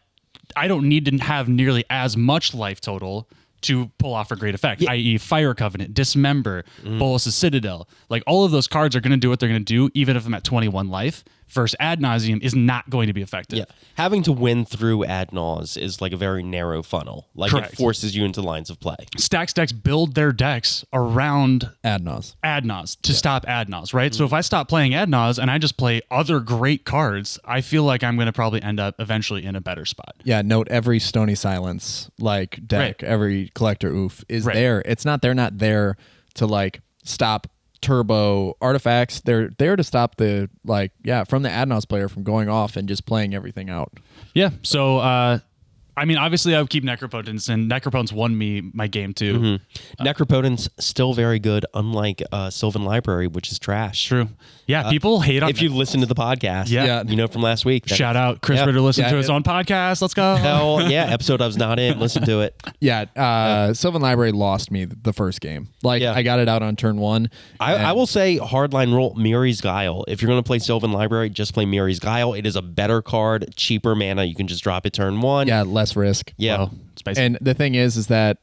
I don't need to have nearly as much life total to pull off a great effect, i.e. Fire Covenant, Dismember, Bolus's Citadel. Like all of those cards are going to do what they're going to do, even if I'm at 21 life. Versus Ad Nauseam is not going to be effective. Yeah. Having to win through Ad Naus is like a very narrow funnel. Like Correct. it forces you into lines of play. Stacks decks build their decks around Adnos. Adnos to stop Adnos, right? So if I stop playing Adnos and I just play other great cards, I feel like I'm going to probably end up eventually in a better spot. Yeah, note every Stony Silence like deck, every collector oof is there. It's not they're not there to like stop turbo artifacts. They're there to stop the from the Adnos player from going off and just playing everything out. Yeah. So I mean, obviously I would keep Necropotence, and Necropotence won me my game too. Necropotence still very good, unlike Sylvan Library, which is trash. True. Yeah, people hate on If you listen to the podcast, Yeah. from last week. Shout out Chris Yeah. Ritter, listen Yeah, to his own podcast. Let's go. Hell yeah, episode I was not in. Listen to it. Yeah, Sylvan Library lost me the first game. I got it out on turn 1. I will say hardline rule, Miri's Guile. If you're going to play Sylvan Library, just play Miri's Guile. It is a better card, cheaper mana. You can just drop it turn 1. Yeah, less risk. Yeah. Well, spicy. And the thing is that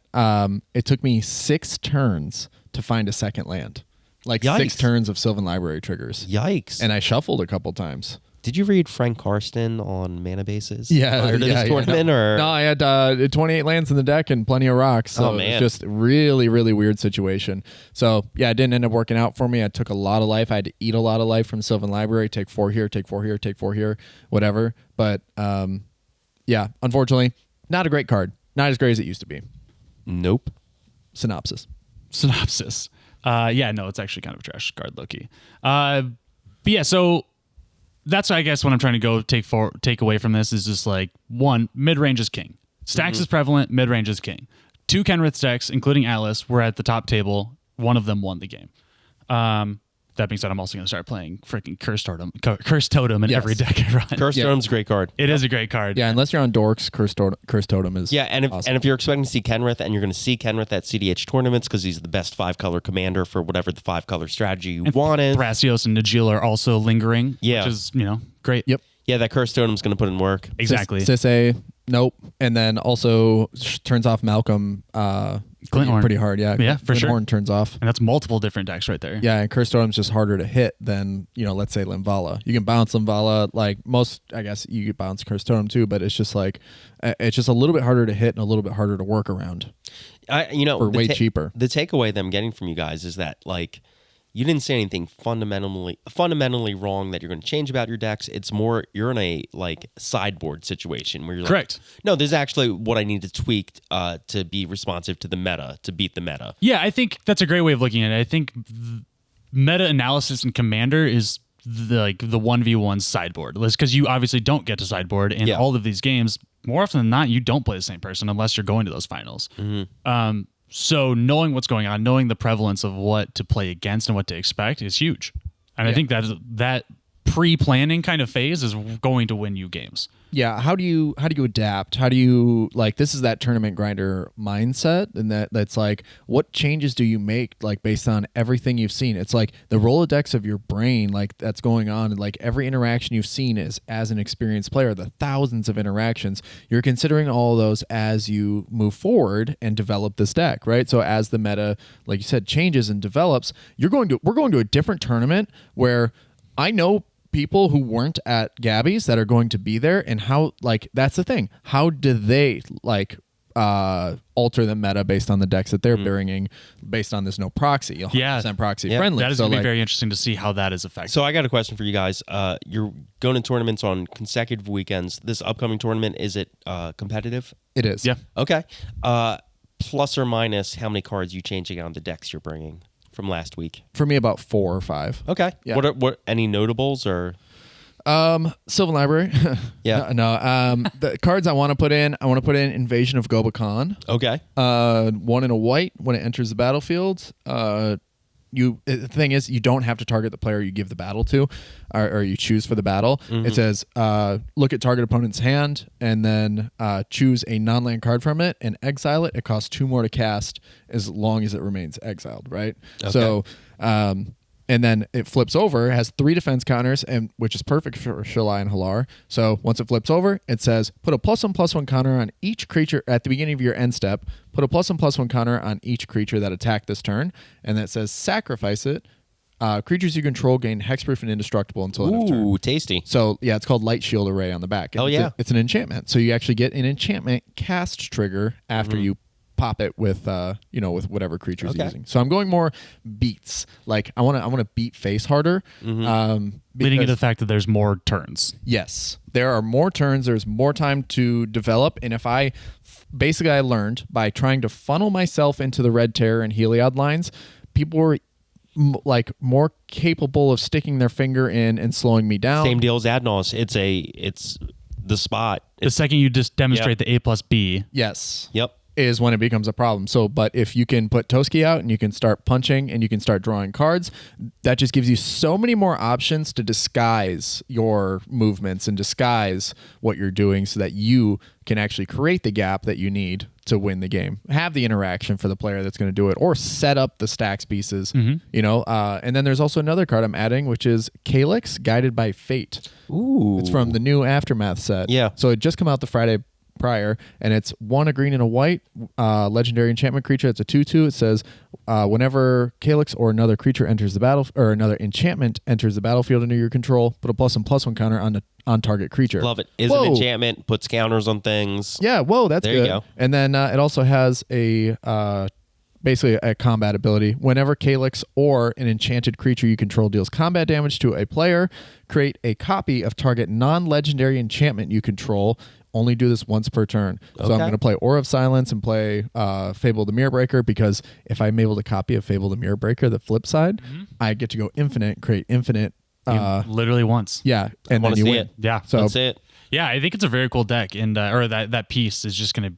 it took me 6 turns to find a second land. Like Yikes. 6 turns of Sylvan Library triggers. Yikes. And I shuffled a couple times. Did you read Frank Karsten on mana bases? Yeah, Prior to this tournament? Or? No, I had 28 lands in the deck and plenty of rocks. So Oh, man. it was just really, really weird situation. So yeah, it didn't end up working out for me. I took a lot of life. I had to eat a lot of life from Sylvan Library. Take 4 here, take 4 here, take 4 here, whatever. But yeah, unfortunately, not a great card. Not as great as it used to be. Nope. Synopsis. Yeah, no, it's actually kind of a trash card, Loki. But yeah, so that's I guess what I'm trying to take away from this is just like, 1, mid-range is king. Stacks is prevalent, mid-range is king. 2 Kenrith decks, including Atlas, were at the top table. One of them won the game. That being said, I'm also going to start playing freaking Curse Totem in every deck I run. Curse Totem's a great card. It is a great card. Yeah, unless you're on Dorks, Curse Totem is Yeah, and awesome. if you're expecting to see Kenrith, and you're going to see Kenrith at CDH tournaments because he's the best 5-color commander for whatever the 5-color strategy you wanted. Thrasios and Najil are also lingering, Yeah. which is, great. Yep. Yeah, that Curse Totem's going to put in work. Exactly. Sisse, nope. And then also turns off Malcolm Glinthorn. pretty hard. Yeah, Yeah, for sure. Glinthorn turns off. And that's multiple different decks right there. Yeah, and Curse Totem's just harder to hit than, let's say Limvala. You can bounce Limvala, like most, I guess you could bounce Curse Totem too, but it's just like, it's just a little bit harder to hit and a little bit harder to work around. For way cheaper. The takeaway that I'm getting from you guys is that, like, you didn't say anything fundamentally wrong that you're going to change about your decks. It's more you're in a sideboard situation where you're Correct. like, no, this is actually what I need to tweak to be responsive to the meta, to beat the meta. Yeah, I think that's a great way of looking at it. I think meta analysis in Commander is the 1v1 sideboard list, because you obviously don't get to sideboard in all of these games. More often than not, you don't play the same person unless you're going to those finals. So knowing what's going on, knowing the prevalence of what to play against and what to expect is huge. And I think that pre-planning kind of phase is going to win you games. Yeah, how do you adapt? How do you like this is that tournament grinder mindset, and that's like what changes do you make like based on everything you've seen? It's like the Rolodex of your brain like that's going on, and like every interaction you've seen is as an experienced player, the thousands of interactions, you're considering all of those as you move forward and develop this deck, right? So as the meta, like you said, changes and develops, we're going to a different tournament where I know people who weren't at Gabi's that are going to be there, and how like that's the thing. How do they like alter the meta based on the decks that they're bringing, based on this no proxy, 100% proxy friendly? That is going to be very interesting to see how that is affected. So I got a question for you guys. You're going to tournaments on consecutive weekends. This upcoming tournament, is it competitive? It is. Yeah. Okay. Plus or minus, how many cards you changing on the decks you're bringing from last week? For me, about 4 or 5. Okay. Yeah. What any notables or? Sylvan Library. Yeah. No. The cards I want to put in Invasion of Gobakhan. Okay. 1 in a white when it enters the battlefield. The thing is, you don't have to target the player you give the battle to, or you choose for the battle. It says, look at target opponent's hand, and then choose a non-land card from it and exile it. It costs 2 more to cast as long as it remains exiled, right? Okay. So, and then it flips over, it has 3 defense counters, and which is perfect for Shalai and Halar. So once it flips over, it says, put a +1/+1 counter on each creature at the beginning of your end step. Put a +1/+1 counter on each creature that attacked this turn. And that says, sacrifice it. Creatures you control gain hexproof and indestructible until end of turn. Ooh, tasty. So yeah, it's called Light Shield Array on the back. Oh yeah. It's an enchantment. So you actually get an enchantment cast trigger after you pop it with with whatever creature's using. So I'm going more beats. Like I want to beat face harder. Leading into the fact that there's more turns. Yes, there are more turns. There's more time to develop. And if I learned by trying to funnel myself into the Red Terror and Heliod lines, people were like more capable of sticking their finger in and slowing me down. Same deal as Adnos. It's the spot. The second you just demonstrate the A+B. Yes. Yep. Is when it becomes a problem. So, but if you can put Toski out and you can start punching and you can start drawing cards, that just gives you so many more options to disguise your movements and disguise what you're doing so that you can actually create the gap that you need to win the game. Have the interaction for the player that's going to do it, or set up the stacks pieces, and then there's also another card I'm adding, which is Calyx, Guided by Fate. Ooh. It's from the new Aftermath set. Yeah. So it just come out the Friday prior, and it's 1 a green and a white legendary enchantment creature. It's a 2/2. It says whenever Calyx or another creature enters the battle, or another enchantment enters the battlefield under your control, put a +1/+1 counter on target creature. Love it. Is an enchantment, puts counters on things. Yeah, whoa, that's there good. You go. And then it also has a basically a combat ability. Whenever Calyx or an enchanted creature you control deals combat damage to a player, create a copy of target non-legendary enchantment you control. Only do this once per turn. So I'm going to play Aura of Silence and play Fable the Mirror Breaker, because if I'm able to copy a Fable the Mirror Breaker, the flip side, I get to go infinite, create infinite. Literally once. Yeah, and then you win. Yeah, so that's it. Yeah, I think it's a very cool deck, and or that piece is just going to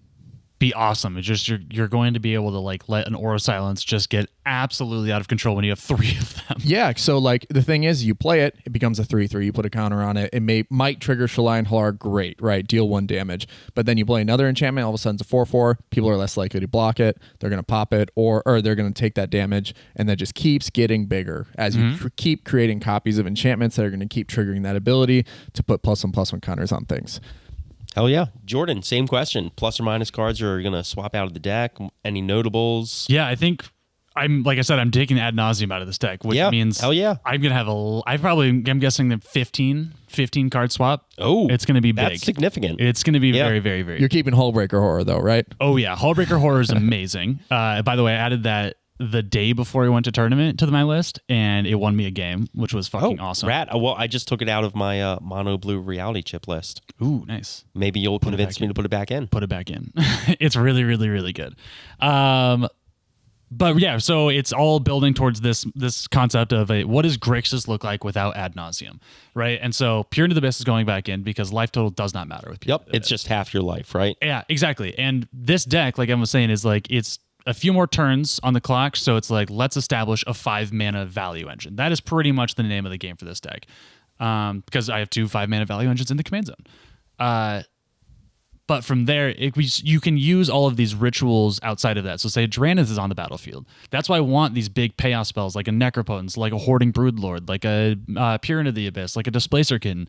be awesome. It's just you're going to be able to like let an Aura of Silence just get absolutely out of control when you have 3 of them. Yeah, so like the thing is, you play it, it becomes a 3/3. You put a counter on it, it might trigger Shalai and Halar, great, right? Deal 1 damage. But then you play another enchantment, all of a sudden it's a 4/4. People are less likely to block it. They're going to pop it, or they're going to take that damage, and that just keeps getting bigger as you keep creating copies of enchantments that are going to keep triggering that ability to put +1/+1 counters on things. Hell yeah. Jordan, same question. Plus or minus cards are going to swap out of the deck. Any notables? Yeah, I think I'm taking ad nauseum out of this deck, which means hell yeah. I'm going to have I'm guessing the 15 card swap. Oh, it's going to be big. That's significant. It's going to be very, very, very. You're keeping Hullbreaker Horror though, right? Oh yeah. Hullbreaker Horror is amazing. By the way, I added that the day before we went to tournament to my list, and it won me a game, which was fucking awesome. Rat. Well, I just took it out of my mono blue reality chip list. Ooh, nice. Maybe you'll convince me to put it back in. Put it back in. It's really, really, really good. But yeah, so it's all building towards this concept of what does Grixis look like without ad nauseum, right? And so Pure into the Abyss is going back in because life total does not matter with Pure. Yep, it's just half your life, right? Yeah, exactly. And this deck, like I was saying, is like it's a few more turns on the clock, so it's like let's establish a 5 mana value engine. That is pretty much the name of the game for this deck. because I have 2 5-mana value engines in the command zone. But from there, you can use all of these rituals outside of that. So say Drannith is on the battlefield. That's why I want these big payoff spells like a Necropotence, like a Hoarding Broodlord, like a Peer into the Abyss, like a Displacer Kitten.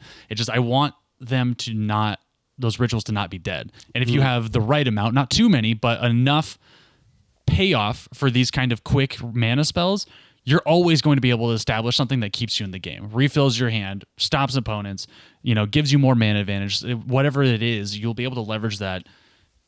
I want them to not, those rituals to not be dead. And if you have the right amount, not too many, but enough payoff for these kind of quick mana spells, you're always going to be able to establish something that keeps you in the game, refills your hand, stops opponents, gives you more mana advantage. Whatever it is, you'll be able to leverage that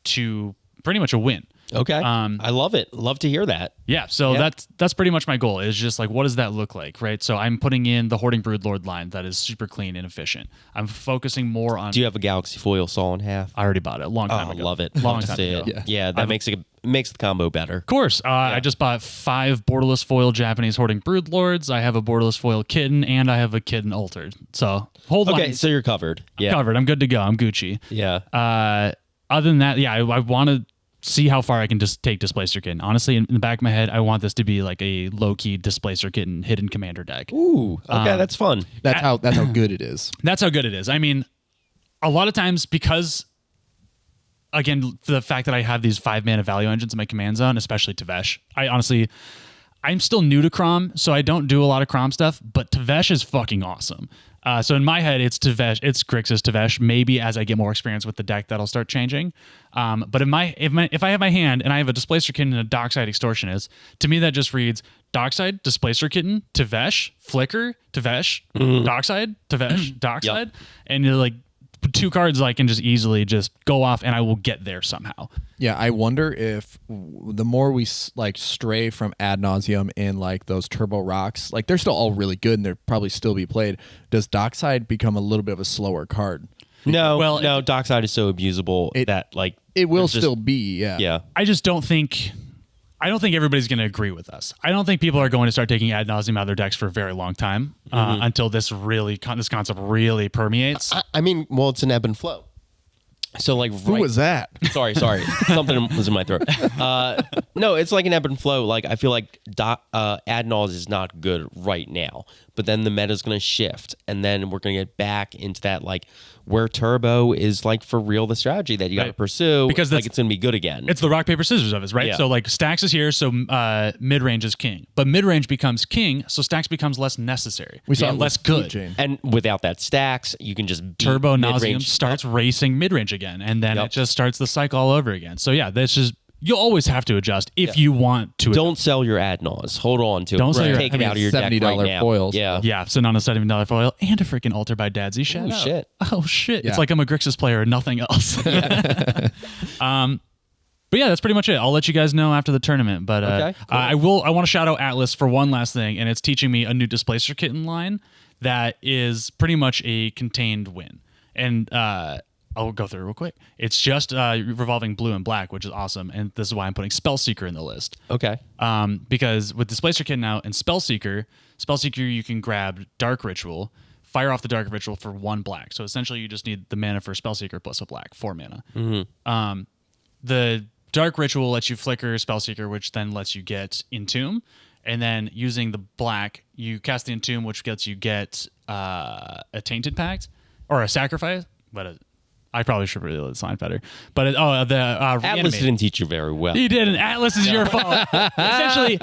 to pretty much a win. Okay. I love it. Love to hear that. Yeah. So that's pretty much my goal, is just like, what does that look like? Right. So I'm putting in the Hoarding Broodlord line that is super clean and efficient. I'm focusing more on. Do you have a Galaxy Foil Saw in half? I already bought it a long time ago. Love it. Long love time to see ago. it. Yeah, that makes the combo better. Of course. I just bought 5 borderless foil Japanese Hoarding Broodlords. I have a borderless foil kitten, and I have a kitten altered. So hold on. Okay, so you're covered. Yeah. Covered. I'm good to go. I'm Gucci. Yeah. Other than that, I want to see how far I can just take Displacer Kitten. Honestly, in the back of my head, I want this to be like a low-key Displacer Kitten hidden commander deck. Ooh. Okay, that's fun. That's how good it is. That's how good it is. I mean, a lot of times because, again, the fact that I have these 5-mana value engines in my command zone, especially Tevesh, I'm still new to Crom, so I don't do a lot of Crom stuff, but Tevesh is fucking awesome. So in my head, it's Tevesh, it's Grixis Tevesh. Maybe as I get more experience with the deck, that'll start changing. But if I have my hand and I have a Displacer Kitten and a Dockside Extortionist, to me that just reads Dockside, Displacer Kitten, Tevesh, Flicker, Tevesh, Dockside, Tevesh, Dockside, and you're like 2 cards I can just easily just go off and I will get there somehow. Yeah, I wonder if the more we stray from Ad Nauseum in those Turbo Rocks, they're still all really good and they'll probably still be played. Does Dockside become a little bit of a slower card? No, Dockside is so abusable that it will still be. Yeah. I don't think everybody's going to agree with us. I don't think people are going to start taking Ad Nauseum out of their decks for a very long time until this concept really permeates. I mean, it's an ebb and flow. So who was that? Sorry. Something was in my throat. No, it's like an ebb and flow. I feel like Ad Naus is not good right now, but then the meta is going to shift, and then we're going to get back into that where Turbo is for real the strategy that you got to pursue because it's going to be good again. It's the rock paper scissors of it, right? Yeah. So Stax is here, so mid range is king, but mid range becomes king, so Stax becomes less necessary. We saw less good. And without that Stax, you can just beat Turbo Nauseum mid-range. starts racing mid range again, and then it just starts the cycle all over again. So this is. You'll always have to adjust if you want to. Don't sell your Ad Naus. Hold on to it. Don't sell your take it out of your deck right now. foils. Yeah, sitting on a $70 foil and a freaking altar by Dadsy. Shout out. Shit. Oh shit! Yeah. It's like I'm a Grixis player and nothing else. But yeah, that's pretty much it. I'll let you guys know after the tournament. But okay, cool. I want to shout out Atlas for one last thing, and it's teaching me a new Displacer Kitten line that is pretty much a contained win. And I'll go through it real quick. It's just revolving blue and black, which is awesome. And this is why I'm putting Spellseeker in the list. Okay. Because with Displacer Kitten out and Spellseeker, you can grab Dark Ritual, fire off the Dark Ritual for 1 black. So essentially you just need the mana for Spellseeker plus a black, 4 mana. Mm-hmm. The Dark Ritual lets you flicker Spellseeker, which then lets you get Entomb. And then using the black, you cast the Entomb, which gets a Tainted Pact or a Sacrifice. But I probably should really this line better. But Atlas didn't teach you very well. He didn't. Atlas is your fault. Essentially,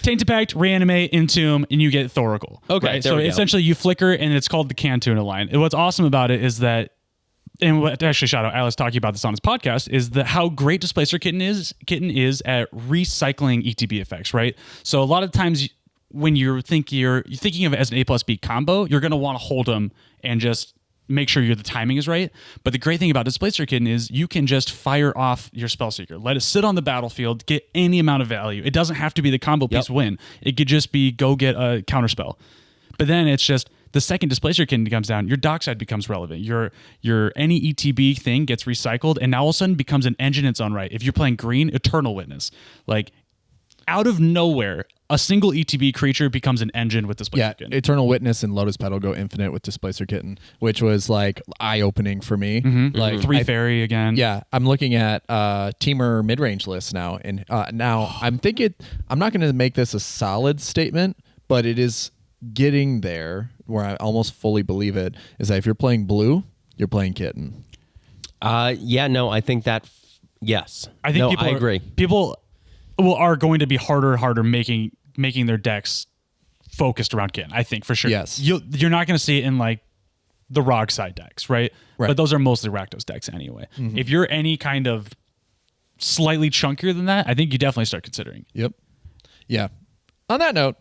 Tainted Pact, Reanimate, Entomb, and you get Thoracle. Okay, right? there So we go. essentially you flicker, and it's called the Cantuna line. And what's awesome about it is that, and what actually shout out Atlas talking about this on his podcast, is how great Displacer Kitten is at recycling ETB effects, right? So a lot of times when you're thinking of it as an A+B combo, you're going to want to hold them and just make sure the timing is right. But the great thing about Displacer Kitten is you can just fire off your Spellseeker. Let it sit on the battlefield, get any amount of value. It doesn't have to be the combo piece win. It could just be go get a counterspell. But then it's just the second Displacer Kitten comes down, your Dockside becomes relevant. Your any ETB thing gets recycled and now all of a sudden becomes an engine in its own right. If you're playing green, Eternal Witness. Out of nowhere, a single ETB creature becomes an engine with Displacer Kitten. Eternal Witness and Lotus Petal go infinite with Displacer Kitten, which was eye-opening for me. 3 fairy again. Yeah, I'm looking at Teamer mid-range lists now, and now I'm thinking I'm not going to make this a solid statement, but it is getting there where I almost fully believe it, is that if you're playing blue, you're playing kitten. Yeah, no, I think that. Yes, I think I agree. People are going to be harder making their decks focused around kitten. I think for sure. Yes. You're not going to see it in like the Rock side decks, right? But those are mostly Rakdos decks anyway. Mm-hmm. If you're any kind of slightly chunkier than that, I think you definitely start considering. Yep. Yeah. On that note,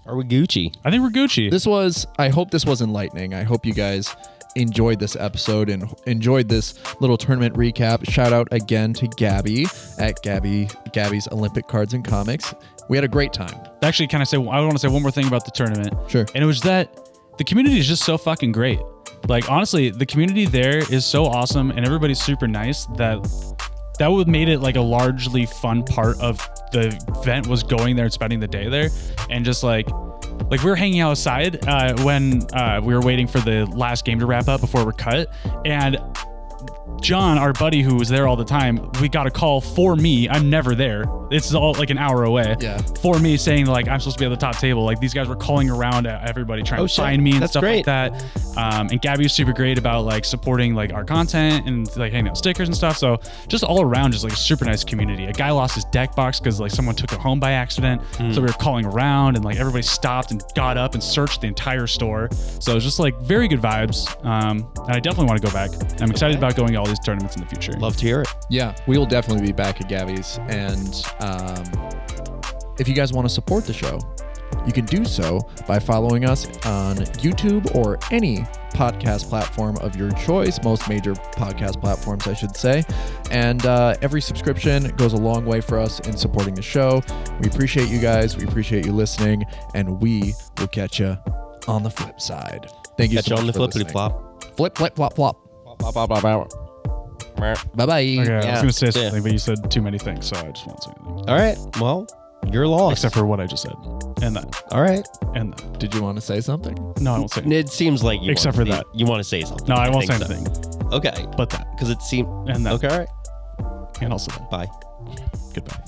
Are we Gucci? I think we're Gucci. I hope this was enlightening. I hope you guys enjoyed this episode and enjoyed this little tournament recap. Shout out again to Gabi at Gabi's Olympic Cards and Comics. We had a great time. Actually, I want to say one more thing about the tournament. Sure. And it was that the community is just so fucking great. Like, honestly, the community there is so awesome and everybody's super nice that would made it like a largely fun part of the event was going there and spending the day there. And just like we were hanging outside when we were waiting for the last game to wrap up before we're cut. And John, our buddy who was there all the time, we got a call for me. I'm never there. It's all like an hour away. Yeah. For me saying like I'm supposed to be at the top table. Like these guys were calling around at everybody trying to find me and That's stuff great. like that. And Gabi was super great about like supporting like our content and like handing out stickers and stuff. So just all around, just like a super nice community. A guy lost his deck box because like someone took it home by accident. So we were calling around and like everybody stopped and got up and searched the entire store. So it was just like very good vibes. And I definitely want to go back. I'm excited about going to all these tournaments in the future. Love to hear it. Yeah, we will definitely be back at Gabi's. And if you guys want to support the show, you can do so by following us on YouTube or any podcast platform of your choice, most major podcast platforms, I should say. And every subscription goes a long way for us in supporting the show. We appreciate you guys. We appreciate you listening. And we will catch you on the flip side. Thank you Catch so you much on the for flippity listening. flop. Flip, flip, flop, flop. Bop, bop, bop, bop. Bye-bye. Okay, I was Yeah, going to say that's it. something, but you said too many things, so I just won't say anything. All right. Well, you're lost. Except for what I just said. And that. All right. And that. Did you want to say something? No, I won't say anything. It seems like you. Except want for to that. you want to say something. No, I won't say think so. anything. Okay. But that. Because it seemed. And that. Okay. All right. And also that. Bye. Goodbye.